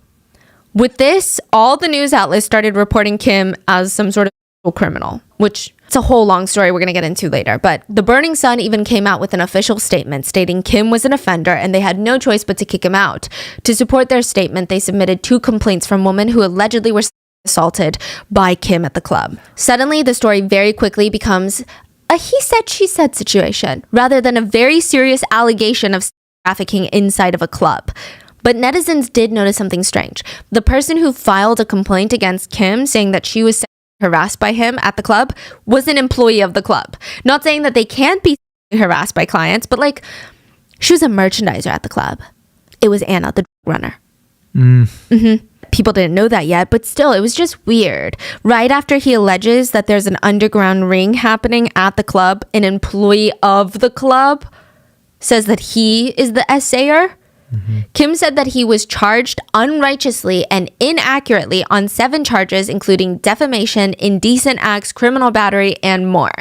With this, all the news outlets started reporting Kim as some sort of criminal, which it's a whole long story we're going to get into later. But the Burning Sun even came out with an official statement stating Kim was an offender and they had no choice but to kick him out. To support their statement, they submitted 2 complaints from women who allegedly were assaulted by Kim at the club. Suddenly, the story very quickly becomes a he said, she said situation rather than a very serious allegation of trafficking inside of a club. But netizens did notice something strange. The person who filed a complaint against Kim saying that she was harassed by him at the club was an employee of the club. Not saying that they can't be harassed by clients, but like, she was a merchandiser at the club. It was Anna, the runner. People didn't know that yet, but still, it was just weird. Right after he alleges that there's an underground ring happening at the club, an employee of the club says that he is the essayer. Kim said that he was charged unrighteously and inaccurately on 7 charges, including defamation, indecent acts, criminal battery, and more.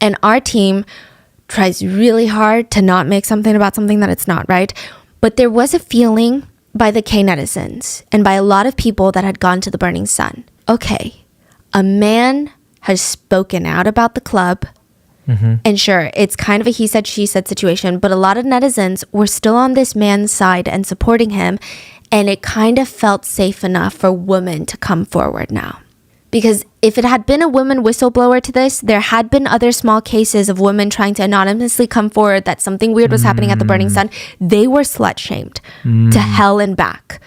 And our team tries really hard to not make something about something that it's not, right? But there was a feeling by the K netizens and by a lot of people that had gone to the Burning Sun. Okay, a man has spoken out about the club. And sure, it's kind of a he said, she said situation, but a lot of netizens were still on this man's side and supporting him. And it kind of felt safe enough for women to come forward now. Because if it had been a woman whistleblower to this, there had been other small cases of women trying to anonymously come forward that something weird was happening at the Burning Sun. They were slut-shamed to hell and back.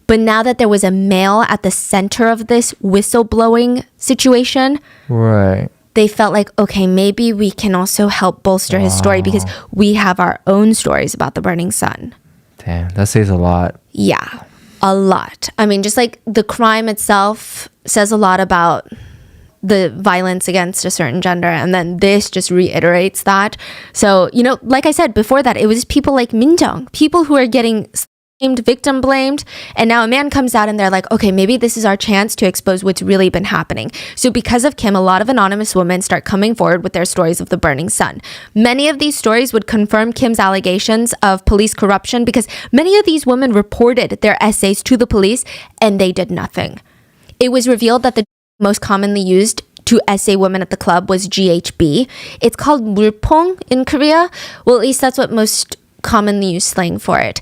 But now that there was a male at the center of this whistleblowing situation, Right. they felt like, okay, maybe we can also help bolster his story because we have our own stories about the Burning Sun. Damn, that says a lot. Yeah, a lot. I mean, just like the crime itself says a lot about the violence against a certain gender, and then this just reiterates that. So, you know, like I said before that, it was people like Minjung, people who are getting blamed, victim blamed, and now a man comes out and they're like, okay, maybe this is our chance to expose what's really been happening. So because of Kim, a lot of anonymous women start coming forward with their stories of the Burning Sun. Many of these stories would confirm Kim's allegations of police corruption because many of these women reported their essays to the police and they did nothing. It was revealed that the most commonly used to essay women at the club was GHB. It's called 물퐁 in Korea. Well, at least that's what most commonly used slang for it.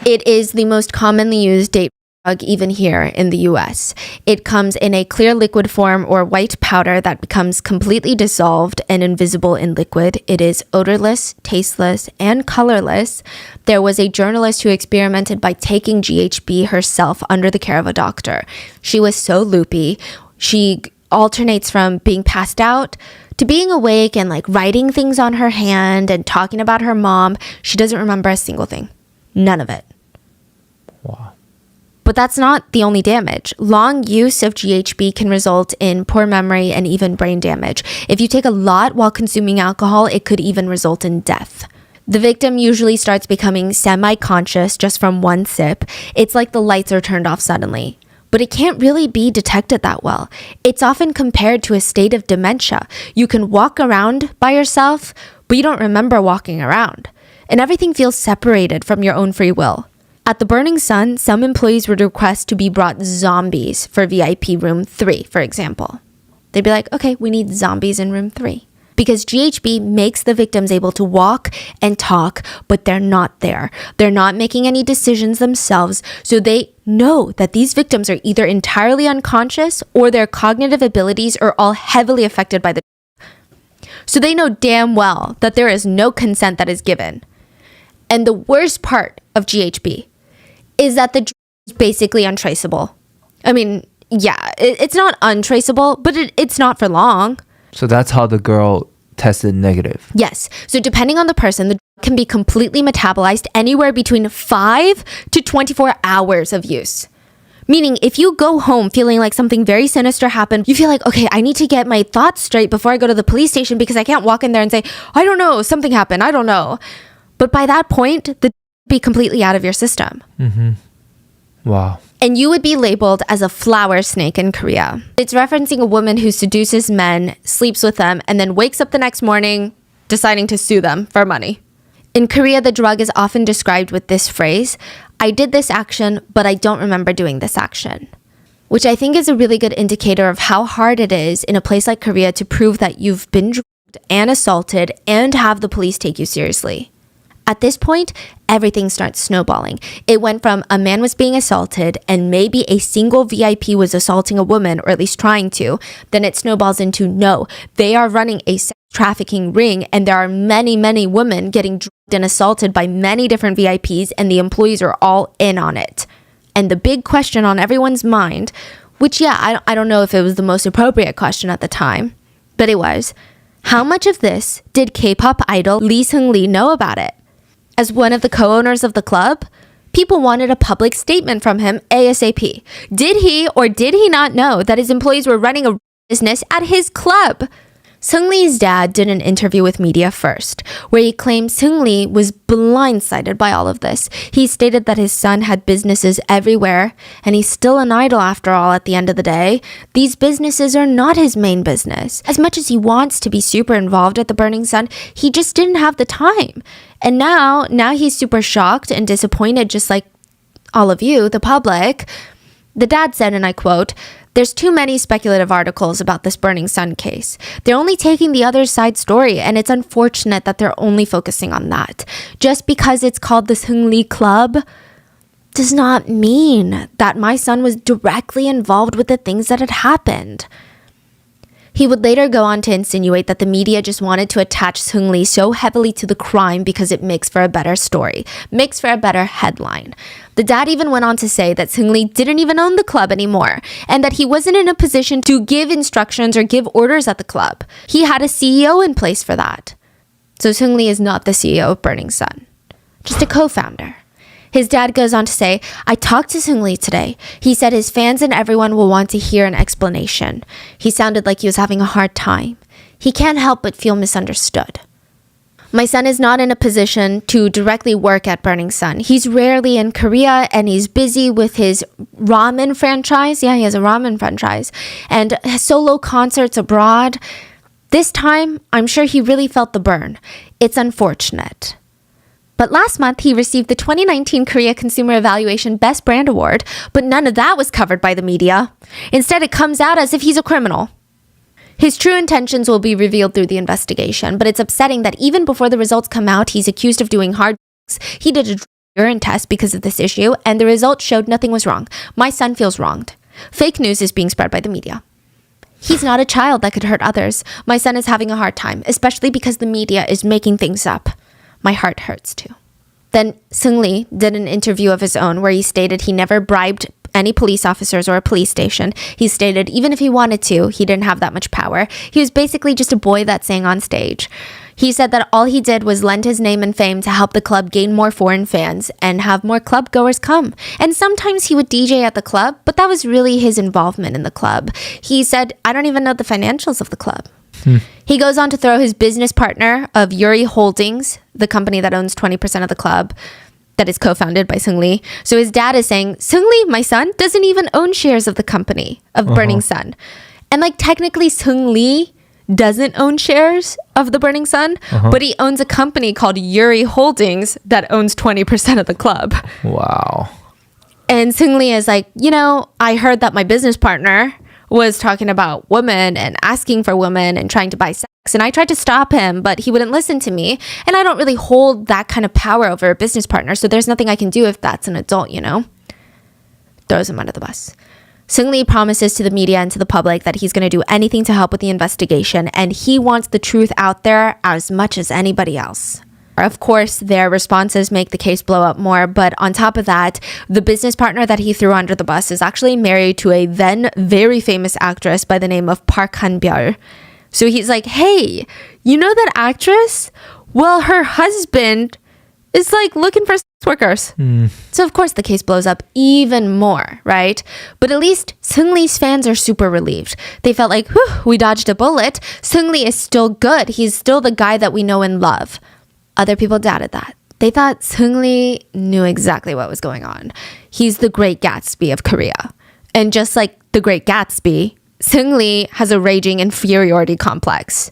It is the most commonly used date drug even here in the US. It comes in a clear liquid form or white powder that becomes completely dissolved and invisible in liquid. It is odorless, tasteless, and colorless. There was a journalist who experimented by taking GHB herself under the care of a doctor. She was so loopy. She alternates from being passed out to being awake and like writing things on her hand and talking about her mom. She doesn't remember a single thing. None of it. Wow. But that's not the only damage. Long use of GHB can result in poor memory and even brain damage. If you take a lot while consuming alcohol, it could even result in death. The victim usually starts becoming semi-conscious just from one sip. It's like the lights are turned off suddenly. But it can't really be detected that well. It's often compared to a state of dementia. You can walk around by yourself, but you don't remember walking around. And everything feels separated from your own free will. At the Burning Sun, some employees would request to be brought zombies for VIP room 3, for example. They'd be like, okay, we need zombies in room 3. Because GHB makes the victims able to walk and talk, but they're not there. They're not making any decisions themselves, so they know that these victims are either entirely unconscious or their cognitive abilities are all heavily affected by the so they know damn well that there is no consent that is given. And the worst part of GHB is that the drug is basically untraceable. I mean, yeah, it's not untraceable, but it's not for long. So that's how the girl tested negative. Yes. So depending on the person, the drug can be completely metabolized anywhere between 5 to 24 hours of use. Meaning, if you go home feeling like something very sinister happened, you feel like, okay, I need to get my thoughts straight before I go to the police station because I can't walk in there and say, I don't know, something happened, I don't know. But by that point, the be completely out of your system. Wow. And you would be labeled as a flower snake in Korea. It's referencing a woman who seduces men, sleeps with them, and then wakes up the next morning deciding to sue them for money. In Korea, the drug is often described with this phrase, I did this action, but I don't remember doing this action. Which I think is a really good indicator of how hard it is in a place like Korea to prove that you've been drugged and assaulted and have the police take you seriously. At this point, everything starts snowballing. It went from a man was being assaulted and maybe a single VIP was assaulting a woman, or at least trying to. Then it snowballs into no, they are running a sex trafficking ring and there are many, many women getting drugged and assaulted by many different VIPs and the employees are all in on it. And the big question on everyone's mind, which I don't know if it was the most appropriate question at the time, but it was, how much of this did K-pop idol Lee Seungri know about it? As one of the co-owners of the club, people wanted a public statement from him ASAP. Did he or did he not know that his employees were running a business at his club? Seungri's dad did an interview with media first, where he claimed Seungri was blindsided by all of this. He stated that his son had businesses everywhere, and he's still an idol after all at the end of the day. These businesses are not his main business. As much as he wants to be super involved at the Burning Sun, he just didn't have the time. And now he's super shocked and disappointed, just like all of you, the public. The dad said, and I quote, "There's too many speculative articles about this Burning Sun case. They're only taking the other side story, and it's unfortunate that they're only focusing on that. Just because it's called the Seungri Club does not mean that my son was directly involved with the things that had happened." He would later go on to insinuate that the media just wanted to attach Seungri so heavily to the crime because it makes for a better story, makes for a better headline. The dad even went on to say that Seungri didn't even own the club anymore, and that he wasn't in a position to give instructions or give orders at the club. He had a CEO in place for that. So Seungri is not the CEO of Burning Sun, just a co-founder. His dad goes on to say, "I talked to Seungri today. He said his fans and everyone will want to hear an explanation. He sounded like he was having a hard time. He can't help but feel misunderstood. My son is not in a position to directly work at Burning Sun. He's rarely in Korea and he's busy with his ramen franchise." Yeah, he has a ramen franchise. "And solo concerts abroad. This time, I'm sure he really felt the burn. It's unfortunate." But last month, he received the 2019 Korea Consumer Evaluation Best Brand Award, but none of that was covered by the media. Instead, it comes out as if he's a criminal. His true intentions will be revealed through the investigation, but it's upsetting that even before the results come out, he's accused of doing hard drugs. He did a urine test because of this issue, and the results showed nothing was wrong. My son feels wronged. Fake news is being spread by the media. He's not a child that could hurt others. My son is having a hard time, especially because the media is making things up. My heart hurts too. Then Seungri did an interview of his own where he stated he never bribed any police officers or a police station. He stated even if he wanted to, he didn't have that much power. He was basically just a boy that sang on stage. He said that all he did was lend his name and fame to help the club gain more foreign fans and have more club goers come. And sometimes he would DJ at the club, but that was really his involvement in the club. He said, "I don't even know the financials of the club." He goes on to throw his business partner of Yuri Holdings, the company that owns 20% of the club, that is co-founded by Seungri. So his dad is saying, Seungri, my son, doesn't even own shares of the company of Burning Sun. And like technically Seungri doesn't own shares of the Burning Sun, but he owns a company called Yuri Holdings that owns 20% of the club. Wow. And Seungri is like, I heard that my business partner was talking about women and asking for women and trying to buy sex. And I tried to stop him, but he wouldn't listen to me. And I don't really hold that kind of power over a business partner. So there's nothing I can do if that's an adult, Throws him under the bus. Seungri promises to the media and to the public that he's going to do anything to help with the investigation. And he wants the truth out there as much as anybody else. Of course, their responses make the case blow up more, but on top of that, the business partner that he threw under the bus is actually married to a then very famous actress by the name of Park Han-byul. So he's like, hey, you know that actress? Well, her husband is like looking for sex workers. So of course the case blows up even more, right? But at least Seungri's fans are super relieved. They felt like, whew, we dodged a bullet. Seungri is still good. He's still the guy that we know and love. Other people doubted that. They thought Seungri knew exactly what was going on. He's the Great Gatsby of Korea. And just like the Great Gatsby, Seungri has a raging inferiority complex.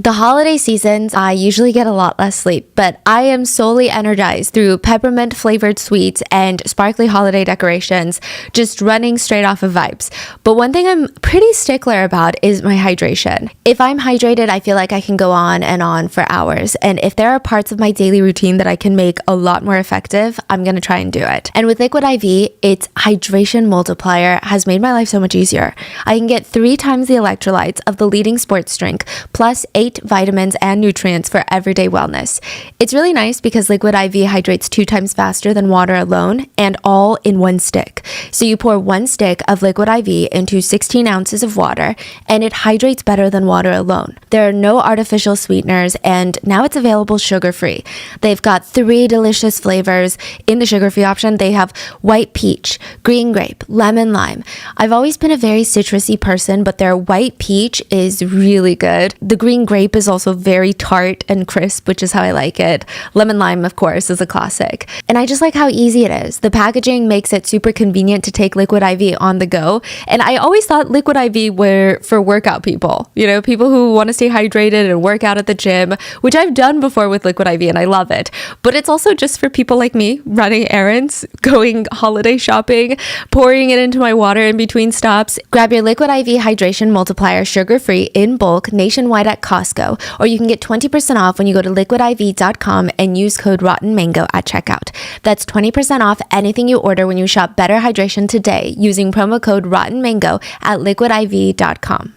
The holiday seasons, I usually get a lot less sleep, but I am solely energized through peppermint flavored sweets and sparkly holiday decorations, just running straight off of vibes. But one thing I'm pretty stickler about is my hydration. If I'm hydrated, I feel like I can go on and on for hours. And if there are parts of my daily routine that I can make a lot more effective, I'm going to try and do it. And with Liquid IV, its hydration multiplier has made my life so much easier. I can get 3 times the electrolytes of the leading sports drink, plus 8 vitamins and nutrients for everyday wellness. It's really nice because Liquid IV hydrates 2 times faster than water alone and all in one stick. So you pour 1 stick of Liquid IV into 16 ounces of water and it hydrates better than water alone. There are no artificial sweeteners and now it's available sugar-free. They've got 3 delicious flavors. In the sugar-free option, they have white peach, green grape, lemon lime. I've always been a very citrusy person, but their white peach is really good. The green grape is also very tart and crisp, which is how I like it. Lemon lime, of course, is a classic. And I just like how easy it is. The packaging makes it super convenient to take Liquid IV on the go. And I always thought Liquid IV were for workout people, you know, people who want to stay hydrated and work out at the gym, which I've done before with Liquid IV and I love it. But it's also just for people like me, running errands, going holiday shopping, pouring it into my water in between stops. Grab your Liquid IV hydration multiplier sugar-free in bulk nationwide at Costco, or you can get 20% off when you go to liquidiv.com and use code Rotten Mango at checkout. That's 20% off anything you order when you shop Better Hydration today using promo code Rotten Mango at liquidiv.com.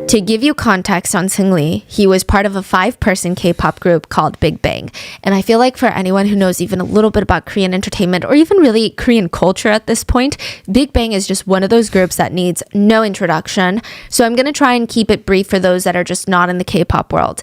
To give you context on Seungri, he was part of a 5-person K-pop group called Big Bang. And I feel like for anyone who knows even a little bit about Korean entertainment or even really Korean culture at this point, Big Bang is just one of those groups that needs no introduction. So I'm going to try and keep it brief for those that are just not in the K-pop world.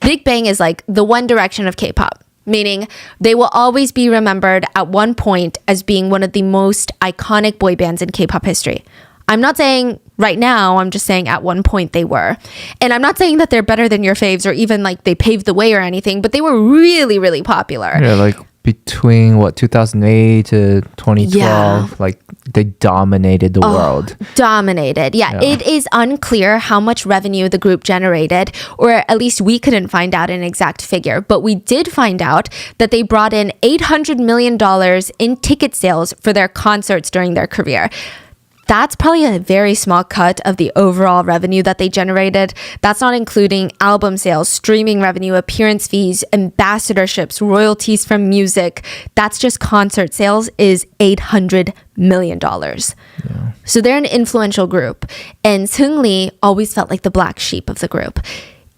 Big Bang is like the One Direction of K-pop, meaning they will always be remembered at one point as being one of the most iconic boy bands in K-pop history. I'm not saying right now, I'm just saying at one point they were. And I'm not saying that they're better than your faves or even like they paved the way or anything, but they were really, really popular. Yeah, like between 2008 to 2012, like they dominated the world. Dominated. Yeah, it is unclear how much revenue the group generated, or at least we couldn't find out an exact figure. But we did find out that they brought in $800 million in ticket sales for their concerts during their career. That's probably a very small cut of the overall revenue that they generated. That's not including album sales, streaming revenue, appearance fees, ambassadorships, royalties from music. That's just concert sales is $800 million. Yeah. So they're an influential group. And Seungri always felt like the black sheep of the group.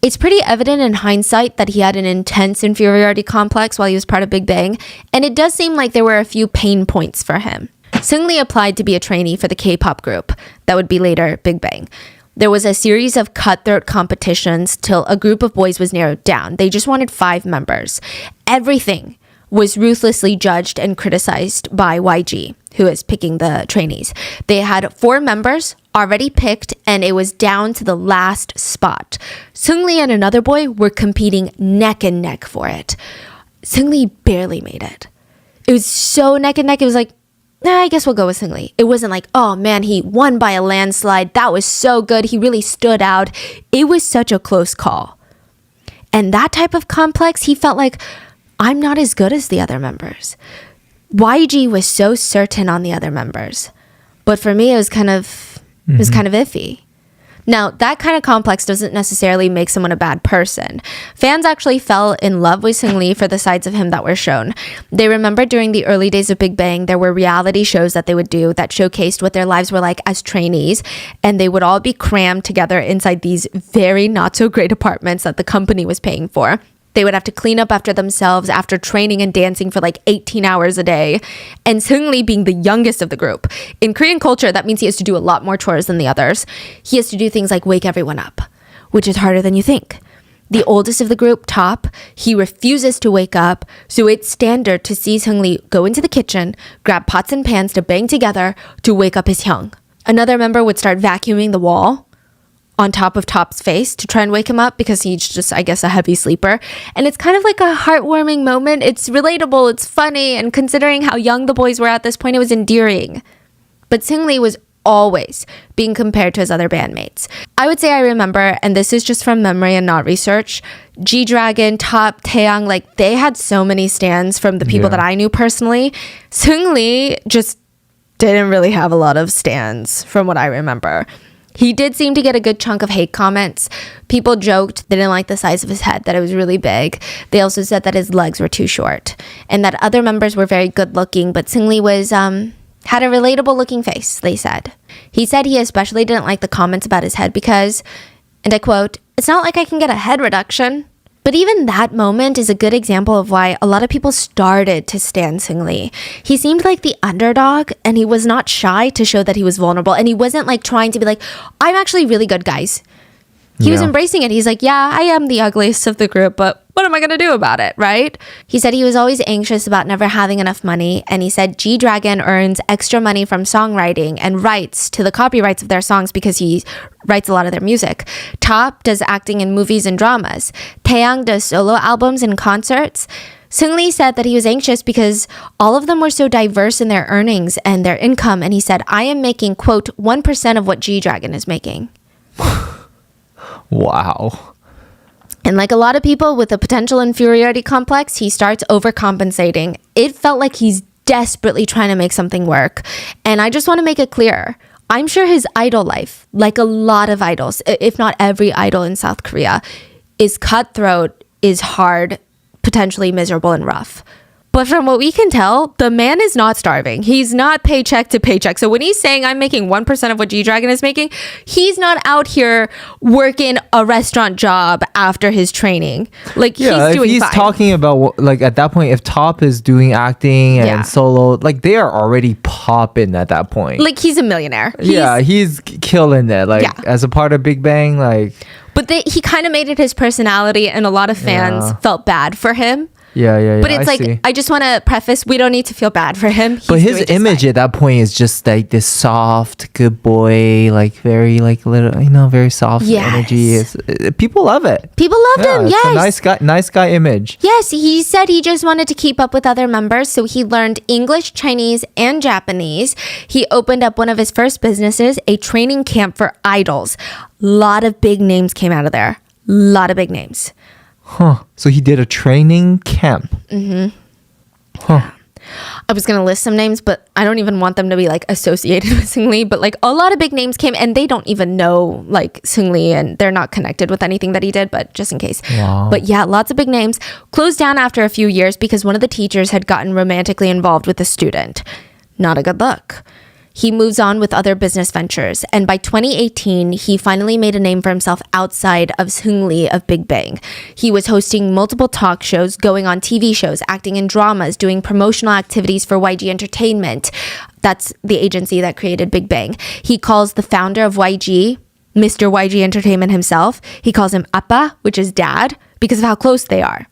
It's pretty evident in hindsight that he had an intense inferiority complex while he was part of Big Bang. And it does seem like there were a few pain points for him. Seungri applied to be a trainee for the K-pop group that would be later Big Bang. There was a series of cutthroat competitions till a group of boys was narrowed down. They just wanted 5 members. Everything was ruthlessly judged and criticized by YG, who is picking the trainees. They had 4 members already picked and it was down to the last spot. Seungri and another boy were competing neck and neck for it. Seungri barely made it. It was so neck and neck. It was like, I guess we'll go with Seungri. It wasn't like, oh man, he won by a landslide. That was so good. He really stood out. It was such a close call. And that type of complex, he felt like, I'm not as good as the other members. YG was so certain on the other members. But for me, it was kind of iffy. Now, that kind of complex doesn't necessarily make someone a bad person. Fans actually fell in love with Seungri for the sides of him that were shown. They remember during the early days of Big Bang, there were reality shows that they would do that showcased what their lives were like as trainees, and they would all be crammed together inside these very not so great apartments that the company was paying for. They would have to clean up after themselves after training and dancing for like 18 hours a day. And Seungri being the youngest of the group. In Korean culture, that means he has to do a lot more chores than the others. He has to do things like wake everyone up, which is harder than you think. The oldest of the group, Top, he refuses to wake up, so it's standard to see Seungri go into the kitchen, grab pots and pans to bang together to wake up his hyung. Another member would start vacuuming the wall on top of Top's face to try and wake him up because he's just, I guess, a heavy sleeper. And it's kind of like a heartwarming moment. It's relatable, it's funny, and considering how young the boys were at this point, it was endearing. But Seungri was always being compared to his other bandmates. I would say I remember, and this is just from memory and not research, G-Dragon, Top, Taeyang, like they had so many stans from the people that I knew personally. Seungri just didn't really have a lot of stans from what I remember. He did seem to get a good chunk of hate comments. People joked they didn't like the size of his head, that it was really big. They also said that his legs were too short and that other members were very good looking, but Seungri was had a relatable looking face, they said. He said he especially didn't like the comments about his head because, and I quote, "It's not like I can get a head reduction." But even that moment is a good example of why a lot of people started to stan Seungri. He seemed like the underdog and he was not shy to show that he was vulnerable. And he wasn't like trying to be like, I'm actually really good, guys. He was embracing it. He's like, yeah, I am the ugliest of the group, but what am I going to do about it, right? He said he was always anxious about never having enough money. And he said G-Dragon earns extra money from songwriting and rights to the copyrights of their songs because he writes a lot of their music. Top does acting in movies and dramas. Taeyang does solo albums and concerts. Seungri said that he was anxious because all of them were so diverse in their earnings and their income. And he said, I am making, quote, 1% of what G-Dragon is making. Wow. And like a lot of people with a potential inferiority complex, he starts overcompensating. It felt like he's desperately trying to make something work. And I just want to make it clear, I'm sure his idol life, like a lot of idols, if not every idol in South Korea, is cutthroat, is hard, potentially miserable and rough. But from what we can tell, the man is not starving. He's not paycheck to paycheck. So when he's saying I'm making 1% of what G-Dragon is making, he's not out here working a restaurant job after his training. Like he's doing he's fine. Talking about like at that point, if Top is doing acting and solo, like they are already popping at that point. Like he's a millionaire. He's killing it. Like as a part of Big Bang, like. But he kind of made it his personality, and a lot of fans felt bad for him. Yeah. But it's I just want to preface, we don't need to feel bad for him. But his image at that point is just like this soft, good boy, like very like little, very soft energy. People love it. People loved him. Yes, it's a nice guy image. Yes, he said he just wanted to keep up with other members, so he learned English, Chinese, and Japanese. He opened up one of his first businesses, a training camp for idols. A lot of big names came out of there. A lot of big names. Huh. So he did a training camp. Mm-hmm. Huh. I was going to list some names, but I don't even want them to be like associated with Seungri. But like a lot of big names came and they don't even know like Seungri and they're not connected with anything that he did, but just in case. Wow. But yeah, lots of big names. Closed down after a few years because one of the teachers had gotten romantically involved with a student. Not a good look. He moves on with other business ventures, and by 2018, he finally made a name for himself outside of Seungri of Big Bang. He was hosting multiple talk shows, going on TV shows, acting in dramas, doing promotional activities for YG Entertainment. That's the agency that created Big Bang. He calls the founder of YG, Mr. YG Entertainment himself. He calls him Appa, which is dad, because of how close they are.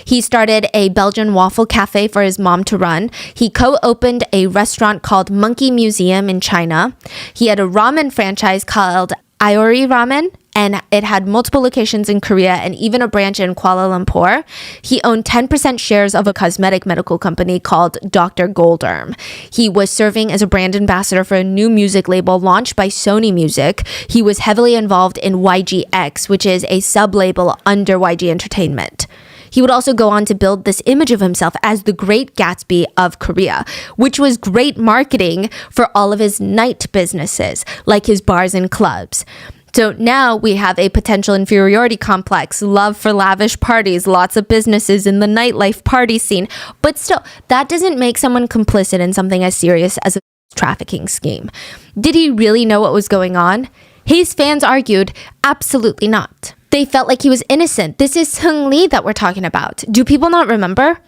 He started a Belgian waffle cafe for his mom to run. He co-opened a restaurant called Monkey Museum in China. He had a ramen franchise called Iori Ramen, and it had multiple locations in Korea and even a branch in Kuala Lumpur. He owned 10% shares of a cosmetic medical company called Dr. Golderm. He was serving as a brand ambassador for a new music label launched by Sony Music. He was heavily involved in YGX, which is a sub-label under YG Entertainment. He would also go on to build this image of himself as the Great Gatsby of Korea, which was great marketing for all of his night businesses, like his bars and clubs. So now we have a potential inferiority complex, love for lavish parties, lots of businesses in the nightlife party scene. But still, that doesn't make someone complicit in something as serious as a trafficking scheme. Did he really know what was going on? His fans argued, absolutely not. They felt like he was innocent. This is Seungri that we're talking about. Do people not remember?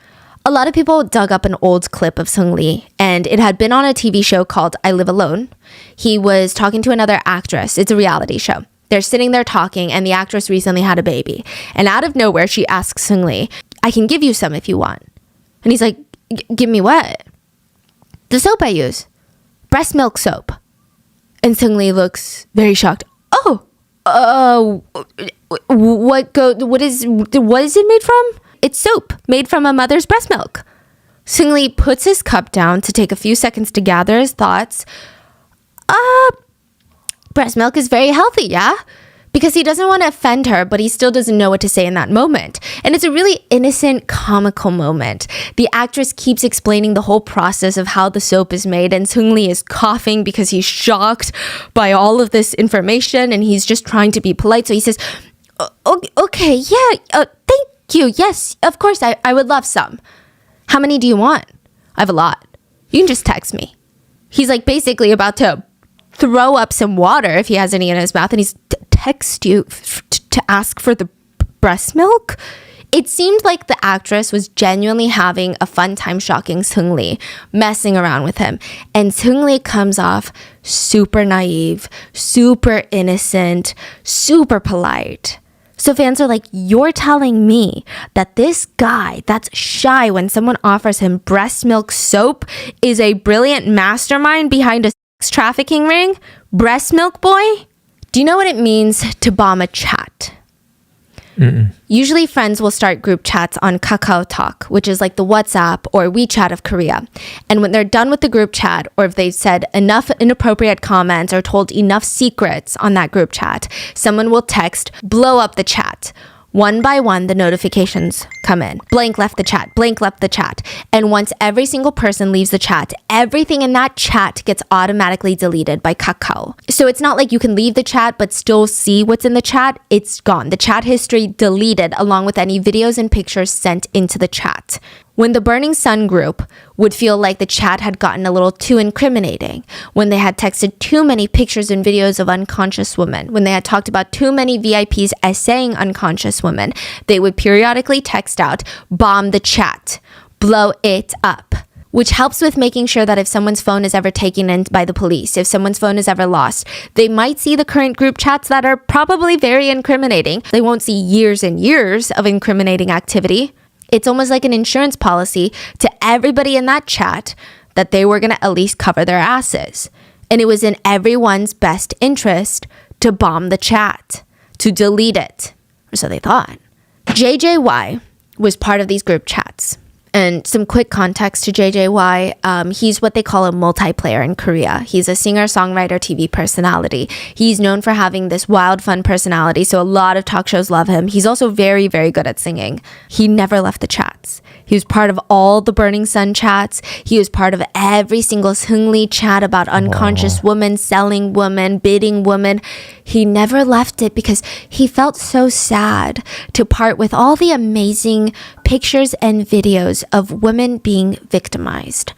A lot of people dug up an old clip of Seungri, and it had been on a TV show called I Live Alone. He was talking to another actress. It's a reality show. They're sitting there talking, and the actress recently had a baby. And out of nowhere, she asks Seungri, I can give you some if you want. And he's like, give me what? The soap I use. Breast milk soap. And Seungri looks very shocked. What is it made from? It's soap made from a mother's breast milk. Seungri puts his cup down to take a few seconds to gather his thoughts. breast milk is very healthy, yeah? Because he doesn't want to offend her, but he still doesn't know what to say in that moment. And it's a really innocent, comical moment. The actress keeps explaining the whole process of how the soap is made, and Seungri is coughing because he's shocked by all of this information, and he's just trying to be polite. So he says, okay, yeah, thank you. Yes, of course, I would love some. How many do you want? I have a lot. You can just text me. He's like basically about to throw up some water if he has any in his mouth, and he's text you to ask for the breast milk. It seemed like the actress was genuinely having a fun time shocking Seungri, messing around with him. And Seungri comes off super naive, super innocent, super polite. So fans are like, you're telling me that this guy that's shy when someone offers him breast milk soap is a brilliant mastermind behind a sex trafficking ring? Breast milk boy? Do you know what it means to bomb a chat? Usually friends will start group chats on Kakao Talk, which is like the WhatsApp or WeChat of Korea. And when they're done with the group chat, or if they've said enough inappropriate comments or told enough secrets on that group chat, someone will text, blow up the chat. One by one, the notifications come in. Blank left the chat, blank left the chat. And once every single person leaves the chat, everything in that chat gets automatically deleted by Kakao. So it's not like you can leave the chat but still see what's in the chat. It's gone. The chat history deleted along with any videos and pictures sent into the chat. When the Burning Sun group would feel like the chat had gotten a little too incriminating, when they had texted too many pictures and videos of unconscious women, when they had talked about too many VIPs essaying unconscious women, they would periodically text out, bomb the chat, blow it up, which helps with making sure that if someone's phone is ever taken in by the police, if someone's phone is ever lost, they might see the current group chats that are probably very incriminating. They won't see years and years of incriminating activity. It's almost like an insurance policy to everybody in that chat that they were going to at least cover their asses. And it was in everyone's best interest to bomb the chat, to delete it. Or so they thought. JJY was part of these group chats. And some quick context to JJY, he's what they call a multiplayer in Korea. He's a singer-songwriter TV personality. He's known for having this wild, fun personality, so a lot of talk shows love him. He's also very, very good at singing. He never left the chats. He was part of all the Burning Sun chats. He was part of every single Seungri chat about unconscious women, selling women, bidding women. He never left it because he felt so sad to part with all the amazing pictures and videos of women being victimized.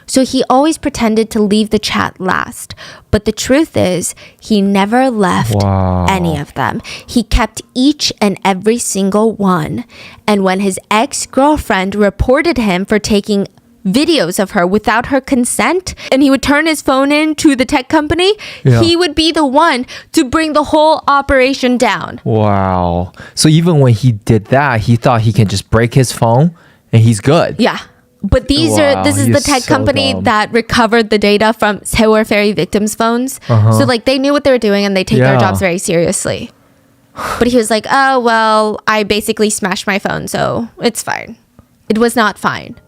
So he always pretended to leave the chat last. But the truth is, he never left any of them. He kept each and every single one. And when his ex-girlfriend reported him for taking videos of her without her consent, and he would turn his phone in to the tech company, he would be the one to bring the whole operation down. Wow. So even when he did that, he thought he can just break his phone and he's good. Yeah. But this is the tech company that recovered the data from Seoul Ferry victims' phones. So like they knew what they were doing and they take their jobs very seriously. But he was like, oh, well, I basically smashed my phone, so it's fine. It was not fine.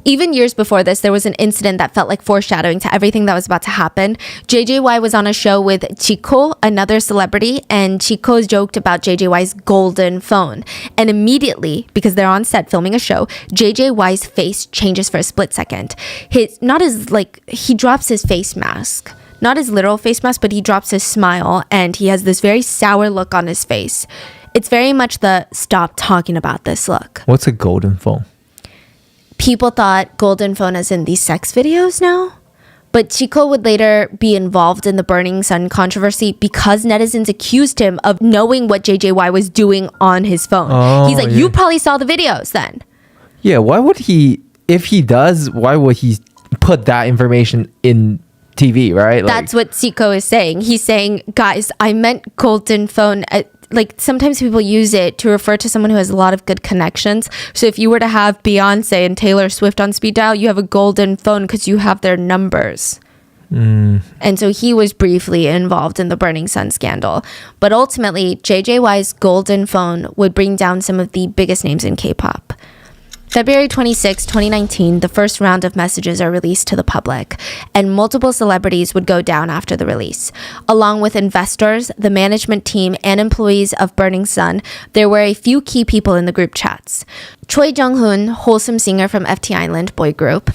Even years before this, there was an incident that felt like foreshadowing to everything that was about to happen. JJY was on a show with Chico, another celebrity, and Chico joked about JJY's golden phone. And immediately, because they're on set filming a show, JJY's face changes for a split second. He drops his face mask. Not his literal face mask, but he drops his smile, and he has this very sour look on his face. It's very much the stop talking about this look. What's a golden phone? People thought golden phone as in these sex videos now. But Chico would later be involved in the Burning Sun controversy because netizens accused him of knowing what JJY was doing on his phone. He's like, you probably saw the videos then. Yeah, why would he, if he does, why would he put that information in TV, right? That's what Chico is saying. He's saying, guys, I meant golden phone. Sometimes people use it to refer to someone who has a lot of good connections. So if you were to have Beyonce and Taylor Swift on speed dial, you have a golden phone because you have their numbers. And so he was briefly involved in the Burning Sun scandal. But ultimately, JJY's golden phone would bring down some of the biggest names in K-pop. February 26, 2019, the first round of messages are released to the public, and multiple celebrities would go down after the release. Along with investors, the management team, and employees of Burning Sun, there were a few key people in the group chats. Choi Jung-hoon, wholesome singer from FT Island boy group.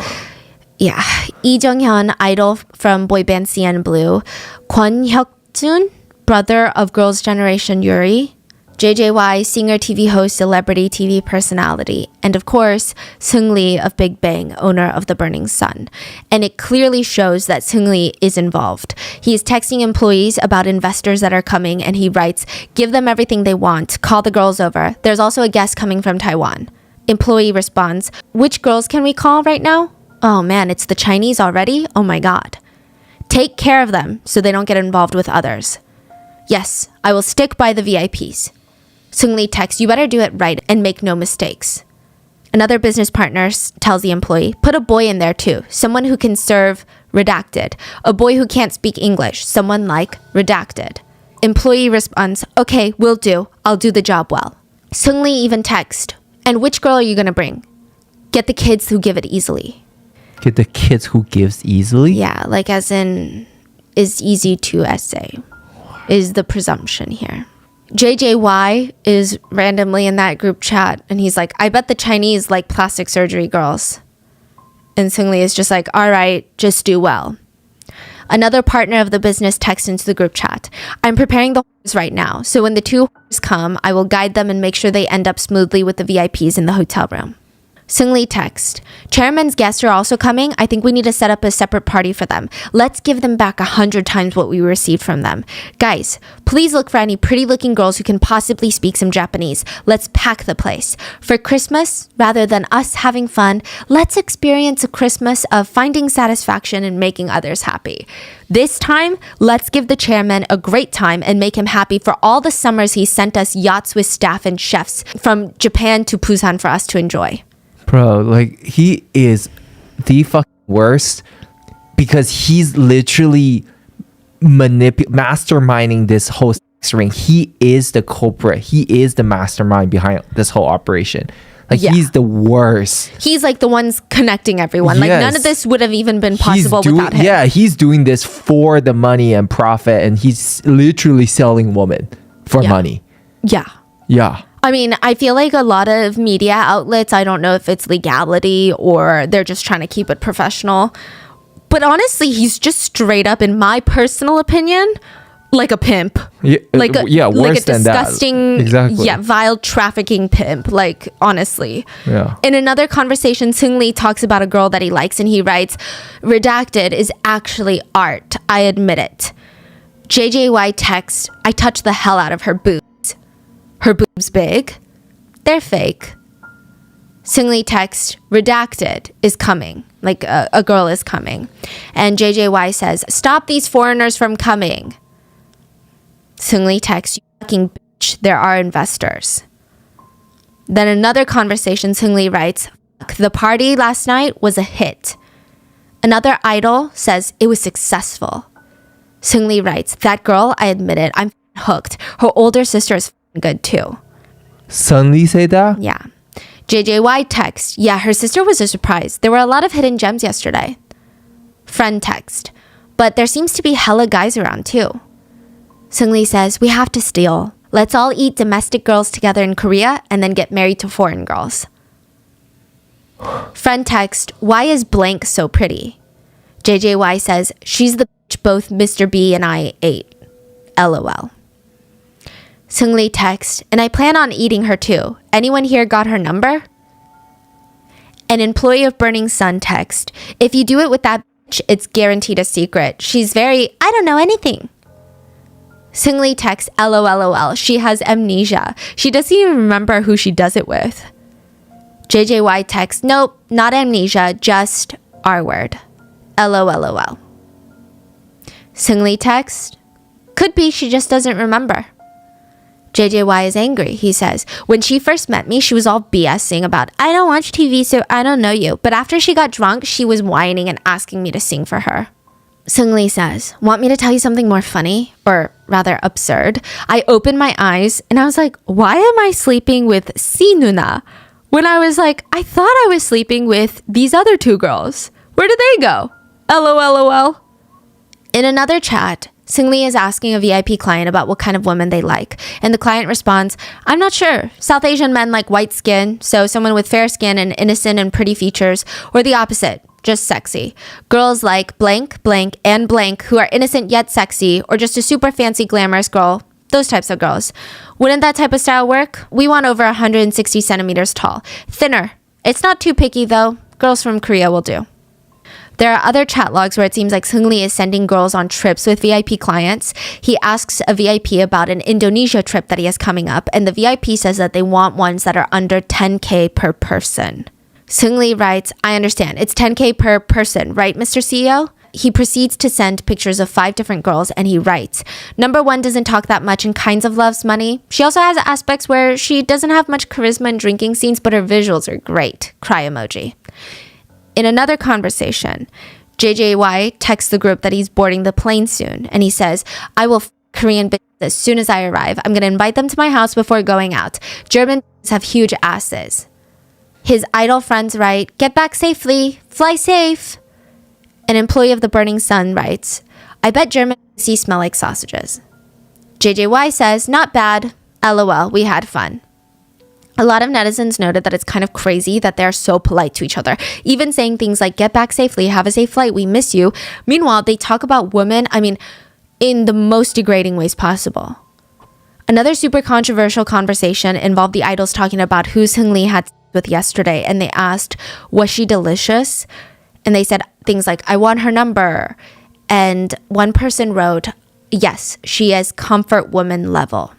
Yeah. Lee Jung-hyun, idol from boy band CN Blue. Kwon Hyuk-jun, brother of Girls' Generation Yuri. JJY, singer, TV host, celebrity TV personality, and of course, Seungri of Big Bang, owner of the Burning Sun. And it clearly shows that Seungri is involved. He is texting employees about investors that are coming, and he writes, "Give them everything they want. Call the girls over. There's also a guest coming from Taiwan." Employee responds, "Which girls can we call right now? Oh man, it's the Chinese already? Oh my god. Take care of them so they don't get involved with others. Yes, I will stick by the VIPs." Seungri texts, "You better do it right and make no mistakes." Another business partner tells the employee, "Put a boy in there too, someone who can serve redacted. A boy who can't speak English, someone like redacted." Employee responds, "Okay, will do. I'll do the job well." Seungri even texts, "And which girl are you gonna bring? Get the kids who give it easily." Get the kids who gives easily? Yeah, like as in, is easy to essay, is the presumption here. JJY is randomly in that group chat, and he's like, "I bet the Chinese like plastic surgery girls." And Seungri is just like, "All right, just do well." Another partner of the business texts into the group chat, "I'm preparing the whores right now, so when the two whores come, I will guide them and make sure they end up smoothly with the VIPs in the hotel room." Seungri text, "Chairman's guests are also coming. I think we need to set up a separate party for them. Let's give them back 100 times what we received from them. Guys, please look for any pretty looking girls who can possibly speak some Japanese. Let's pack the place. For Christmas, rather than us having fun, let's experience a Christmas of finding satisfaction and making others happy. This time, let's give the chairman a great time and make him happy for all the summers he sent us yachts with staff and chefs from Japan to Busan for us to enjoy." Bro, like, he is the fucking worst because he's literally masterminding this whole sex ring. He is the culprit. He is the mastermind behind this whole operation. Like, Yeah. he's the worst. He's like the ones connecting everyone. Like, none of this would have even been possible without him. Yeah, he's doing this for the money and profit, and he's literally selling women for money. Yeah. Yeah. I mean, I feel like a lot of media outlets, I don't know if it's legality or they're just trying to keep it professional. But honestly, he's just straight up, in my personal opinion, like a pimp. Yeah, like a, worse like a than disgusting, that. Exactly. yeah, vile trafficking pimp. Like, honestly. Yeah. In another conversation, Seungri talks about a girl that he likes, and he writes, "Redacted is actually art. I admit it." JJY texts, "I touched the hell out of her boobs. Her boobs big? They're fake." Seungri text, "Redacted is coming." Like a girl is coming. And JJY says, "Stop these foreigners from coming." Seungri text, "You fucking bitch, there are investors." Then another conversation, Seungri writes, "Fuck, the party last night was a hit." Another idol says, "It was successful." Seungri writes, "That girl, I admit it, I'm hooked. Her older sister is good too." Suddenly say that? Yeah. JJY text, "Yeah, her sister was a surprise. There were a lot of hidden gems yesterday." Friend text, "But there seems to be hella guys around too." Seungri says, "We have to steal. Let's all eat domestic girls together in Korea and then get married to foreign girls." Friend text, "Why is blank so pretty?" JJY says, "She's the bitch both Mr. B and I ate. LOL." Seungri text, "And I plan on eating her too. Anyone here got her number?" An employee of Burning Sun text, "If you do it with that bitch, it's guaranteed a secret. She's very, I don't know anything." Seungri texts, "LOLOL, she has amnesia. She doesn't even remember who she does it with." JJY texts, "Nope, not amnesia, just R word. LOLOL." Seungri text, "Could be she just doesn't remember." JJY is angry. He says, "When she first met me, she was all BSing about, I don't watch TV, so I don't know you. But after she got drunk, she was whining and asking me to sing for her." Seungri says, "Want me to tell you something more funny? Or rather absurd? I opened my eyes and I was like, why am I sleeping with Si Nuna? when I was like, I thought I was sleeping with these other two girls. Where did they go? LOL. In another chat, Seungri is asking a VIP client about what kind of women they like. And the client responds, I'm not sure. South Asian men like white skin, so someone with fair skin and innocent and pretty features, or the opposite, just sexy. Girls like blank, blank, and blank who are innocent yet sexy, or just a super fancy glamorous girl. Those types of girls. Wouldn't that type of style work? We want over 160 centimeters tall. Thinner. It's not too picky though. Girls from Korea will do. There are other chat logs where it seems like Seungri is sending girls on trips with VIP clients. He asks a VIP about an Indonesia trip that he has coming up, and the VIP says that they want ones that are under 10K per person. Seungri writes, I understand. It's 10K per person, right, Mr. CEO? He proceeds to send pictures of 5 different girls, and he writes, number 1 doesn't talk that much and kinds of loves money. She also has aspects where she doesn't have much charisma in drinking scenes, but her visuals are great. Cry emoji. In another conversation, JJY texts the group that he's boarding the plane soon, and he says, I will Korean bitches as soon as I arrive. I'm going to invite them to my house before going out. German have huge asses. His idol friends write, get back safely, fly safe. An employee of the Burning Sun writes, I bet German smell like sausages. JJY says, not bad. LOL, we had fun. A lot of netizens noted that it's kind of crazy that they're so polite to each other, even saying things like, get back safely, have a safe flight, we miss you. Meanwhile, they talk about women, in the most degrading ways possible. Another super controversial conversation involved the idols talking about who Seungri had sex with yesterday, and they asked, was she delicious? And they said things like, I want her number. And one person wrote, yes, she is comfort woman level.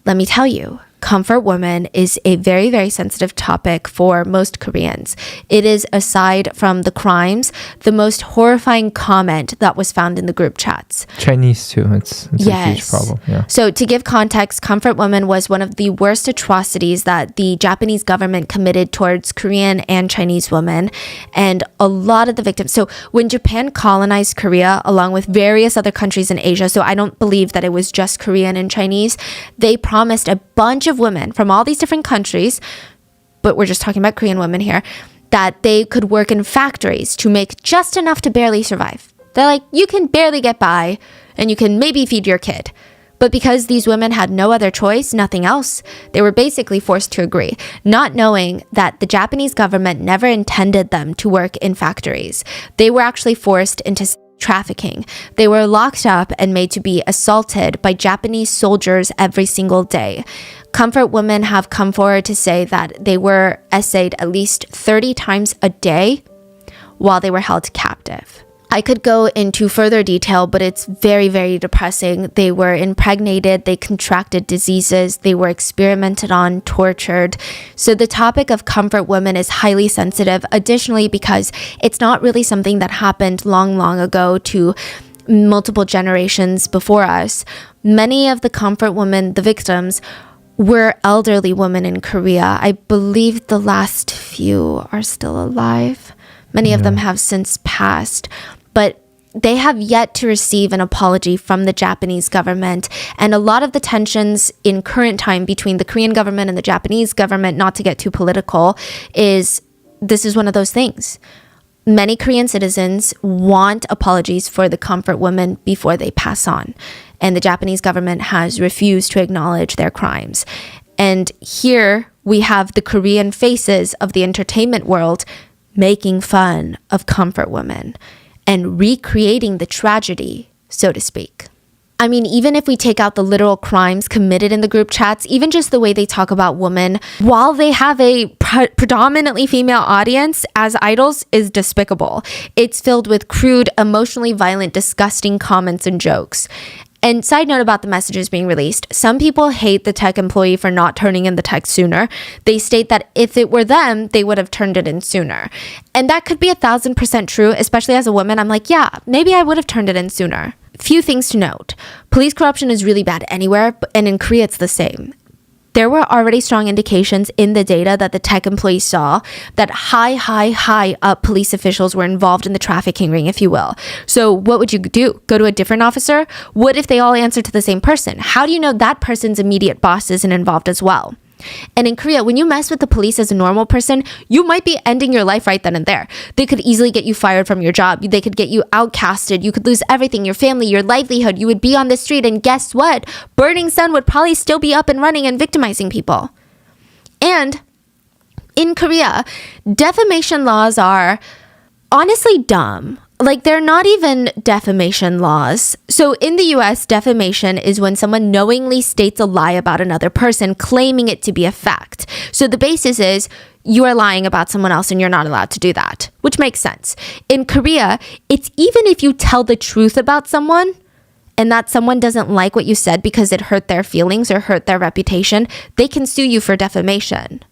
Let me tell you, comfort woman is a very, very sensitive topic for most Koreans. It is, aside from the crimes, the most horrifying comment that was found in the group chats. Chinese too. It's a huge problem. Yeah. So to give context, comfort woman was one of the worst atrocities that the Japanese government committed towards Korean and Chinese women. And a lot of the victims. So when Japan colonized Korea, along with various other countries in Asia, so I don't believe that it was just Korean and Chinese, they promised a bunch of women from all these different countries, but we're just talking about Korean women here, that they could work in factories to make just enough to barely survive. They're like, you can barely get by and you can maybe feed your kid. But because these women had no other choice, nothing else, they were basically forced to agree, not knowing that the Japanese government never intended them to work in factories. They were actually forced into trafficking. They were locked up and made to be assaulted by Japanese soldiers every single day. Comfort women have come forward to say that they were essayed at least 30 times a day while they were held captive. I could go into further detail, but it's very, very depressing. They were impregnated, they contracted diseases, they were experimented on, tortured. So the topic of comfort women is highly sensitive, additionally because it's not really something that happened long, long ago to multiple generations before us. Many of the comfort women, the victims, were elderly women in Korea. I believe the last few are still alive. Many of them have since passed, but they have yet to receive an apology from the Japanese government. And a lot of the tensions in current time between the Korean government and the Japanese government, not to get too political, this is one of those things. Many Korean citizens want apologies for the comfort women before they pass on. And the Japanese government has refused to acknowledge their crimes. And here we have the Korean faces of the entertainment world making fun of comfort women and recreating the tragedy, so to speak. Even if we take out the literal crimes committed in the group chats, even just the way they talk about women, while they have a predominantly female audience as idols, is despicable. It's filled with crude, emotionally violent, disgusting comments and jokes. And side note about the messages being released, some people hate the tech employee for not turning in the text sooner. They state that if it were them, they would have turned it in sooner. And that could be 1,000% true, especially as a woman. I'm like, yeah, maybe I would have turned it in sooner. Few things to note. Police corruption is really bad anywhere, and in Korea it's the same. There were already strong indications in the data that the tech employees saw that high up police officials were involved in the trafficking ring, if you will. So what would you do? Go to a different officer? What if they all answer to the same person? How do you know that person's immediate boss isn't involved as well? And in Korea, when you mess with the police as a normal person, you might be ending your life right then and there. They could easily get you fired from your job. They could get you outcasted. You could lose everything, your family, your livelihood. You would be on the street, and guess what? Burning Sun would probably still be up and running and victimizing people. And in Korea, defamation laws are honestly dumb. Like, they're not even defamation laws. So in the US, defamation is when someone knowingly states a lie about another person, claiming it to be a fact. So the basis is you are lying about someone else and you're not allowed to do that, which makes sense. In Korea, it's even if you tell the truth about someone and that someone doesn't like what you said because it hurt their feelings or hurt their reputation, they can sue you for defamation.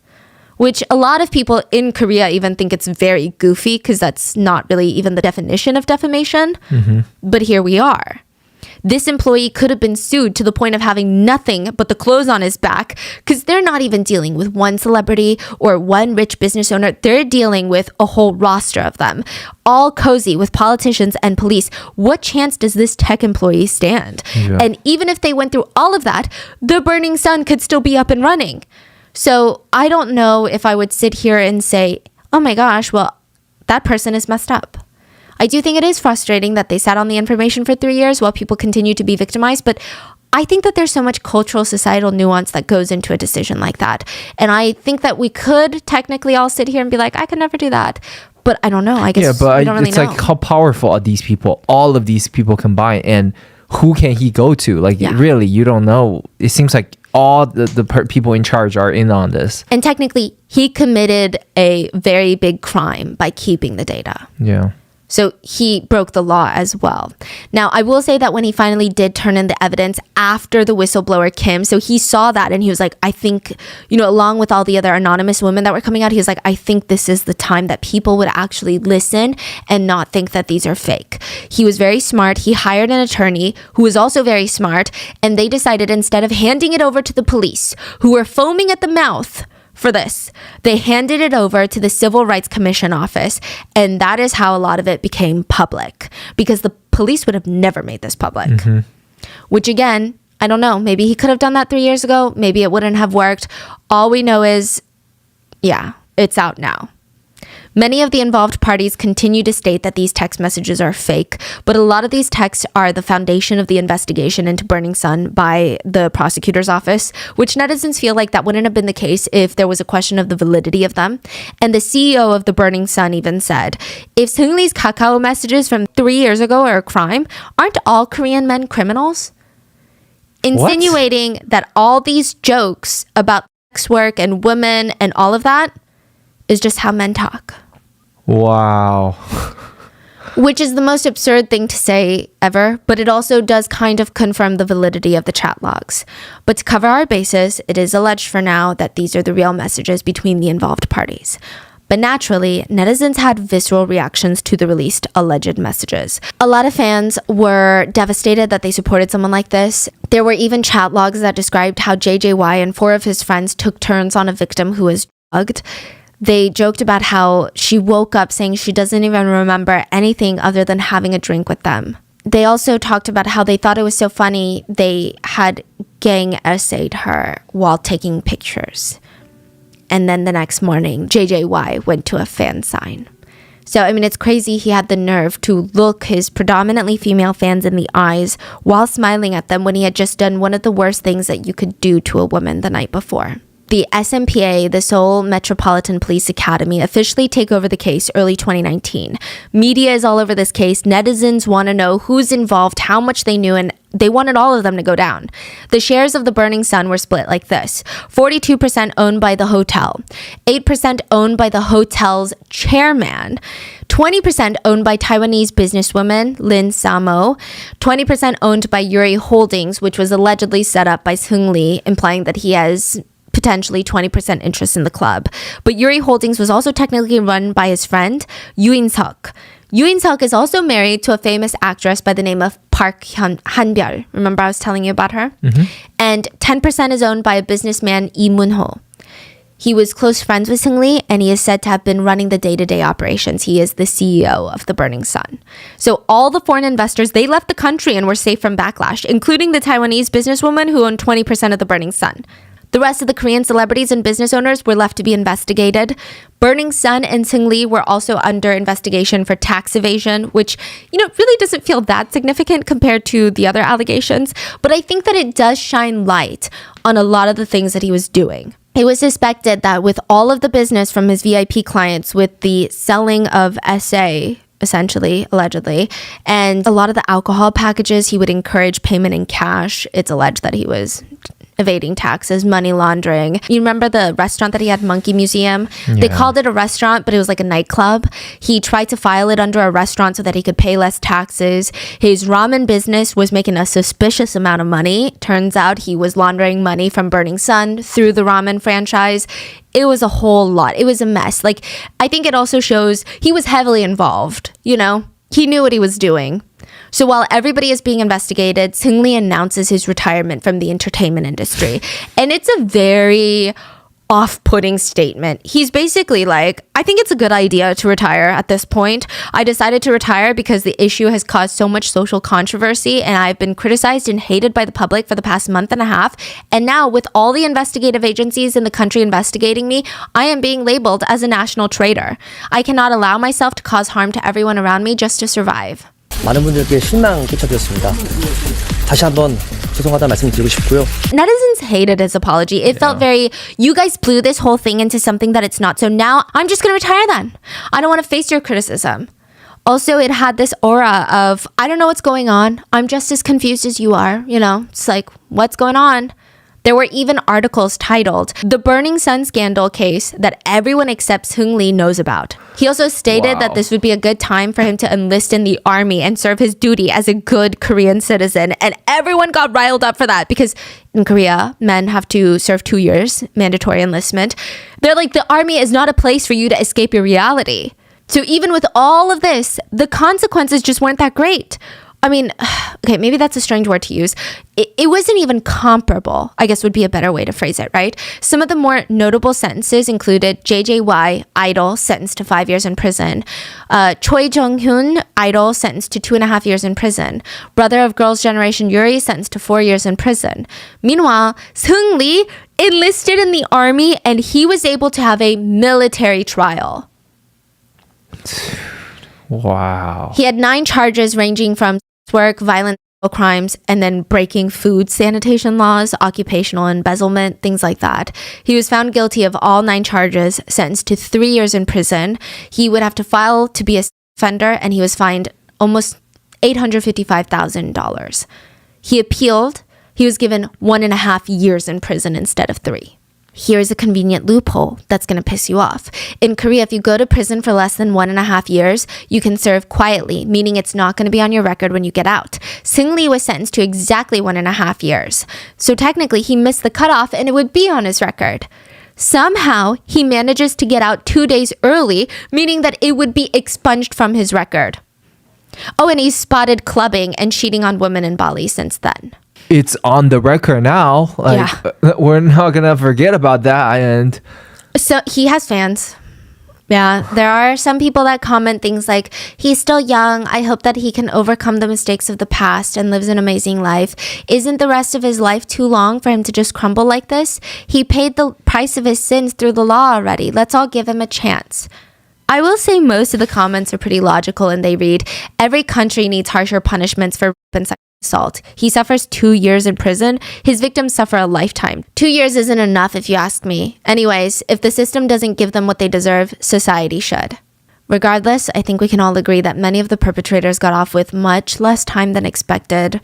Which a lot of people in Korea even think it's very goofy because that's not really even the definition of defamation. But here we are. This employee could have been sued to the point of having nothing but the clothes on his back because they're not even dealing with one celebrity or one rich business owner. They're dealing with a whole roster of them, all cozy with politicians and police. What chance does this tech employee stand? Yeah. And even if they went through all of that, the Burning Sun could still be up and running. So I don't know if I would sit here and say, oh my gosh, well, that person is messed up. I do think it is frustrating that they sat on the information for 3 years while people continue to be victimized. But I think that there's so much cultural, societal nuance that goes into a decision like that. And I think that we could technically all sit here and be like, I could never do that. But I don't know. I guess we don't really it's know. like, how powerful are these people? All of these people combined, and who can he go to? Like, really, you don't know. It seems like all the people in charge are in on this. And technically, he committed a very big crime by keeping the data. Yeah. So he broke the law as well. Now, I will say that when he finally did turn in the evidence after the whistleblower Kim, so he saw that and he was like, I think, along with all the other anonymous women that were coming out, he was like, I think this is the time that people would actually listen and not think that these are fake. He was very smart. He hired an attorney who was also very smart. And they decided, instead of handing it over to the police, who were foaming at the mouth for this, they handed it over to the Civil Rights Commission office. And that is how a lot of it became public, because the police would have never made this public. Which, again, I don't know. Maybe he could have done that 3 years ago. Maybe it wouldn't have worked. All we know is, it's out now. Many of the involved parties continue to state that these text messages are fake, but a lot of these texts are the foundation of the investigation into Burning Sun by the prosecutor's office, which netizens feel like that wouldn't have been the case if there was a question of the validity of them. And the CEO of the Burning Sun even said, if Seungri's Kakao messages from 3 years ago are a crime, aren't all Korean men criminals? Insinuating that all these jokes about sex work and women and all of that is just how men talk. Wow. Which is the most absurd thing to say ever, but it also does kind of confirm the validity of the chat logs. But to cover our bases, it is alleged for now that these are the real messages between the involved parties. But naturally, netizens had visceral reactions to the released alleged messages. A lot of fans were devastated that they supported someone like this. There were even chat logs that described how JJY and 4 of his friends took turns on a victim who was drugged. They joked about how she woke up saying she doesn't even remember anything other than having a drink with them. They also talked about how they thought it was so funny they had gang essayed her while taking pictures. And then the next morning, JJY went to a fan sign. So, I mean, it's crazy he had the nerve to look his predominantly female fans in the eyes while smiling at them when he had just done one of the worst things that you could do to a woman the night before. The SMPA, the Seoul Metropolitan Police Academy, officially take over the case early 2019. Media is all over this case. Netizens want to know who's involved, how much they knew, and they wanted all of them to go down. The shares of the Burning Sun were split like this: 42% owned by the hotel, 8% owned by the hotel's chairman, 20% owned by Taiwanese businesswoman Lin Samo, 20% owned by Yuri Holdings, which was allegedly set up by Seungri, implying that he has potentially 20% interest in the club. But Yuri Holdings was also technically run by his friend, Yoo In-seok. Yoo In-seok is also married to a famous actress by the name of Park Han-byul. Remember I was telling you about her? And 10% is owned by a businessman, Lee Moon-ho. He was close friends with Seungri, and he is said to have been running the day-to-day operations. He is the CEO of the Burning Sun. So all the foreign investors, they left the country and were safe from backlash, including the Taiwanese businesswoman who owned 20% of the Burning Sun. The rest of the Korean celebrities and business owners were left to be investigated. Burning Sun and Seungri were also under investigation for tax evasion, which, really doesn't feel that significant compared to the other allegations. But I think that it does shine light on a lot of the things that he was doing. It was suspected that with all of the business from his VIP clients, with the selling of SA, essentially, allegedly, and a lot of the alcohol packages, he would encourage payment in cash. It's alleged that he was evading taxes, money laundering. You remember the restaurant that he had, Monkey Museum? Yeah. They called it a restaurant, but it was like a nightclub. He tried to file it under a restaurant so that he could pay less taxes. His ramen business was making a suspicious amount of money. Turns out he was laundering money from Burning Sun through the ramen franchise. It was a whole lot. It was a mess. I think it also shows he was heavily involved, He knew what he was doing. So while everybody is being investigated, Seungri announces his retirement from the entertainment industry. And it's a very off-putting statement. He's basically like, I think it's a good idea to retire at this point. I decided to retire because the issue has caused so much social controversy and I've been criticized and hated by the public for the past month and a half. And now with all the investigative agencies in the country investigating me, I am being labeled as a national traitor. I cannot allow myself to cause harm to everyone around me just to survive. 많은 분들께 실망 끼쳐드렸습니다. 다시 한번 죄송하다 말씀드리고 싶고요. Netizens hated his apology. It felt very, you guys blew this whole thing into something that it's not. So now I'm just going to retire then. I don't want to face your criticism. Also, it had this aura of, I don't know what's going on. I'm just as confused as you are. It's like, what's going on? There were even articles titled, The Burning Sun Scandal Case that everyone except Seungri knows about. He also stated that this would be a good time for him to enlist in the army and serve his duty as a good Korean citizen. And everyone got riled up for that because in Korea, men have to serve 2 years, mandatory enlistment. They're like, the army is not a place for you to escape your reality. So even with all of this, the consequences just weren't that great. I mean, okay, maybe that's a strange word to use. It wasn't even comparable, I guess would be a better way to phrase it, right? Some of the more notable sentences included JJY, idol, sentenced to 5 years in prison. Choi Jong-hyun, idol, sentenced to 2.5 years in prison. Brother of Girls' Generation Yuri, sentenced to 4 years in prison. Meanwhile, Seungri enlisted in the army and he was able to have a military trial. Wow. He had 9 charges ranging from work, violent crimes, and then breaking food sanitation laws, occupational embezzlement, things like that. He was found guilty of all 9 charges, sentenced to 3 years in prison. He would have to file to be a offender, and he was fined almost $855,000. He appealed. He was given 1.5 years in prison instead of 3. Here's a convenient loophole that's going to piss you off. In Korea, if you go to prison for less than 1.5 years, you can serve quietly, meaning it's not going to be on your record when you get out. Seungri was sentenced to exactly 1.5 years. So technically, he missed the cutoff and it would be on his record. Somehow, he manages to get out 2 days early, meaning that it would be expunged from his record. Oh, and he's spotted clubbing and cheating on women in Bali since then. It's on the record now. We're not gonna forget about that. And so he has fans. Yeah, there are some people that comment things like, he's still young. I hope that he can overcome the mistakes of the past and lives an amazing life. Isn't the rest of his life too long for him to just crumble like this? He paid the price of his sins through the law already. Let's all give him a chance. I will say most of the comments are pretty logical and they read, every country needs harsher punishments for rape and sexual assault. He suffers 2 years in prison. His victims suffer a lifetime. 2 years isn't enough if you ask me. Anyways, if the system doesn't give them what they deserve, society should. Regardless, I think we can all agree that many of the perpetrators got off with much less time than expected.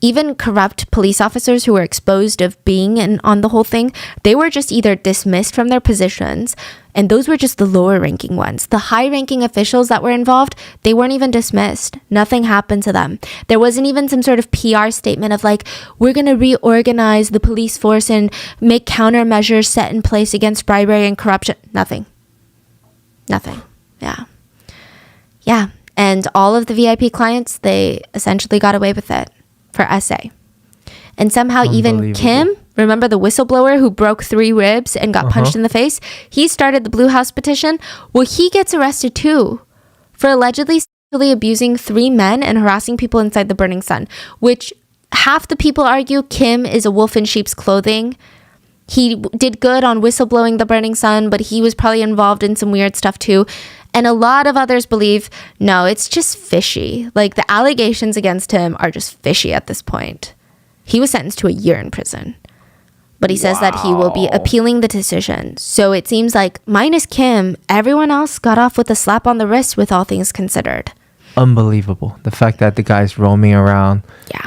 Even corrupt police officers who were exposed of being in on the whole thing, they were just either dismissed from their positions, and those were just the lower ranking ones. The high ranking officials that were involved, they weren't even dismissed. Nothing happened to them. There wasn't even some sort of PR statement of like, we're going to reorganize the police force and make countermeasures set in place against bribery and corruption. Nothing. Yeah. And all of the VIP clients, they essentially got away with it for SA. And somehow even Kim, remember the whistleblower who broke 3 ribs and got punched in the face? He started the Blue House petition. Well, he gets arrested too for allegedly sexually abusing 3 men and harassing people inside the Burning Sun, which half the people argue Kim is a wolf in sheep's clothing. he did good on whistleblowing the Burning Sun, but he was probably involved in some weird stuff too. And a lot of others believe, no, it's just fishy. Like the allegations against him are just fishy at this point. He was sentenced to a year in prison. But he says that he will be appealing the decision. So it seems like, minus Kim, everyone else got off with a slap on the wrist with all things considered. Unbelievable. The fact that the guy's roaming around,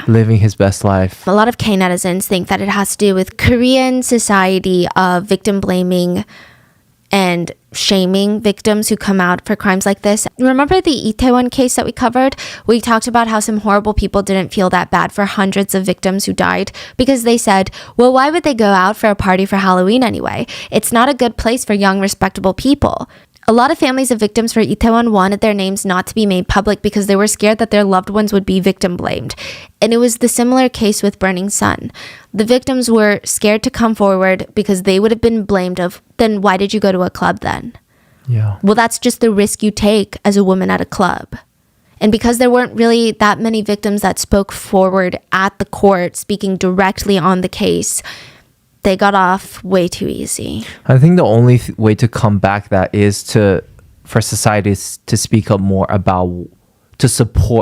living his best life. A lot of K netizens think that it has to do with Korean society of victim blaming and shaming victims who come out for crimes like this. Remember the Itaewon case that we covered? We talked about how some horrible people didn't feel that bad for hundreds of victims who died because they said, well, why would they go out for a party for Halloween anyway? It's not a good place for young, respectable people. A lot of families of victims for Itaewon wanted their names not to be made public because they were scared that their loved ones would be victim blamed. And it was the similar case with Burning Sun. The victims were scared to come forward because they would have been blamed of, then why did you go to a club then? Yeah. Well, that's just the risk you take as a woman at a club. And because there weren't really that many victims that spoke forward at the court, speaking directly on the case, they got off way too easy. I think the only way to combat that is for societies to speak up more about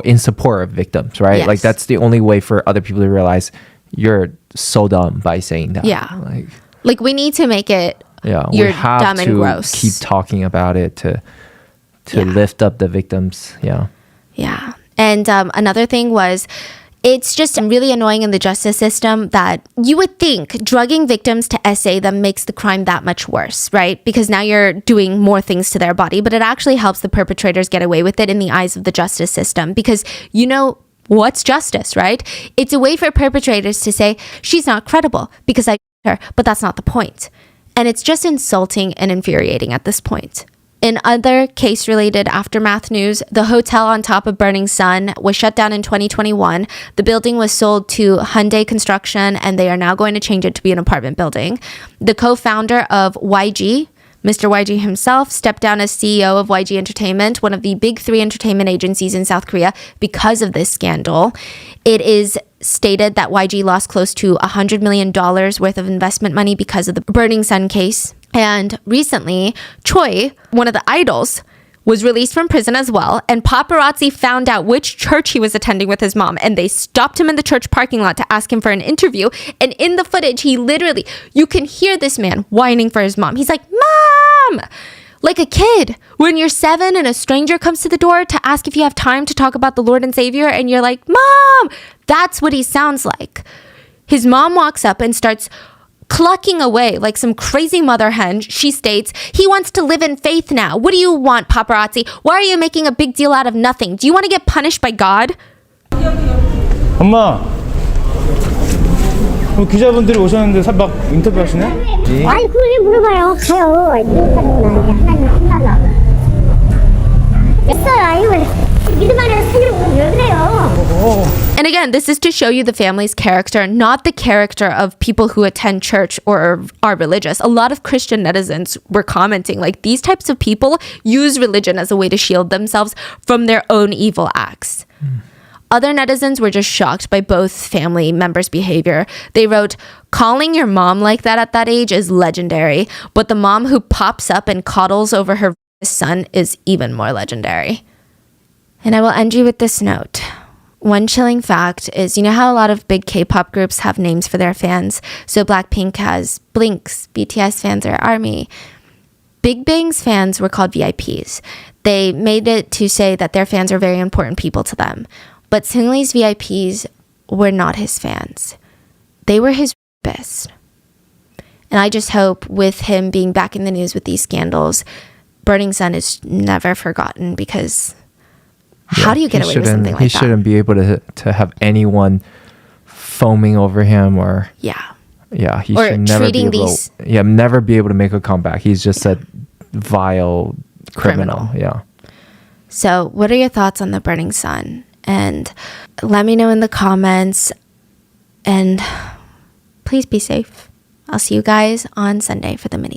in support of victims, right? Yes. Like that's the only way for other people to realize you're so dumb by saying that. Yeah. Like we need to make it we you're have dumb to and gross. keep talking about it to lift up the victims. Yeah. Yeah. And another thing was, it's just really annoying in the justice system that you would think drugging victims to essay them makes the crime that much worse, right? Because now you're doing more things to their body, but it actually helps the perpetrators get away with it in the eyes of the justice system because you know what's justice, right? It's a way for perpetrators to say, she's not credible because I her, but that's not the point. And it's just insulting and infuriating at this point. In other case-related aftermath news, the hotel on top of Burning Sun was shut down in 2021. The building was sold to Hyundai Construction, and they are now going to change it to be an apartment building. The co-founder of YG, Mr. YG himself, stepped down as CEO of YG Entertainment, one of the big three entertainment agencies in South Korea, because of this scandal. It is stated that YG lost close to $100 million worth of investment money because of the Burning Sun case. And recently, Choi, one of the idols, was released from prison as well, and paparazzi found out which church he was attending with his mom, and they stopped him in the church parking lot to ask him for an interview. And in the footage, he literally, you can hear this man whining for his mom. He's like, Mom! Like a kid. When you're 7 and a stranger comes to the door to ask if you have time to talk about the Lord and Savior, and you're like, Mom! That's what he sounds like. His mom walks up and starts clucking away like some crazy mother hen. She states, he wants to live in faith now. What do you want, paparazzi? Why are you making a big deal out of nothing? Do you want to get punished by God? 엄마, 기자분들이 오셨는데 막 인터뷰 하시네? 아니 그걸 물어봐요. 가요. 하나님 신나서. 됐어요. 아이고 믿음만을 살려고 왜 그래요? And again, this is to show you the family's character, not the character of people who attend church or are religious. A lot of Christian netizens were commenting, like, these types of people use religion as a way to shield themselves from their own evil acts. Other netizens were just shocked by both family members' behavior. They wrote, calling your mom like that at that age is legendary, but the mom who pops up and coddles over her son is even more legendary. And I will end you with this note. One chilling fact is, you know how a lot of big K-pop groups have names for their fans? So Blackpink has Blinks, BTS fans are ARMY. Big Bang's fans were called VIPs. They made it to say that their fans are very important people to them. But Seungri's VIPs were not his fans. They were his best. And I just hope with him being back in the news with these scandals, Burning Sun is never forgotten because how do you get away with something like that? He shouldn't be able to have anyone foaming over him or... Yeah. Yeah, he or should never treating be able these... never be able to make a comeback. He's just a vile criminal. Yeah. So what are your thoughts on the Burning Sun? And let me know in the comments. And please be safe. I'll see you guys on Sunday for the mini.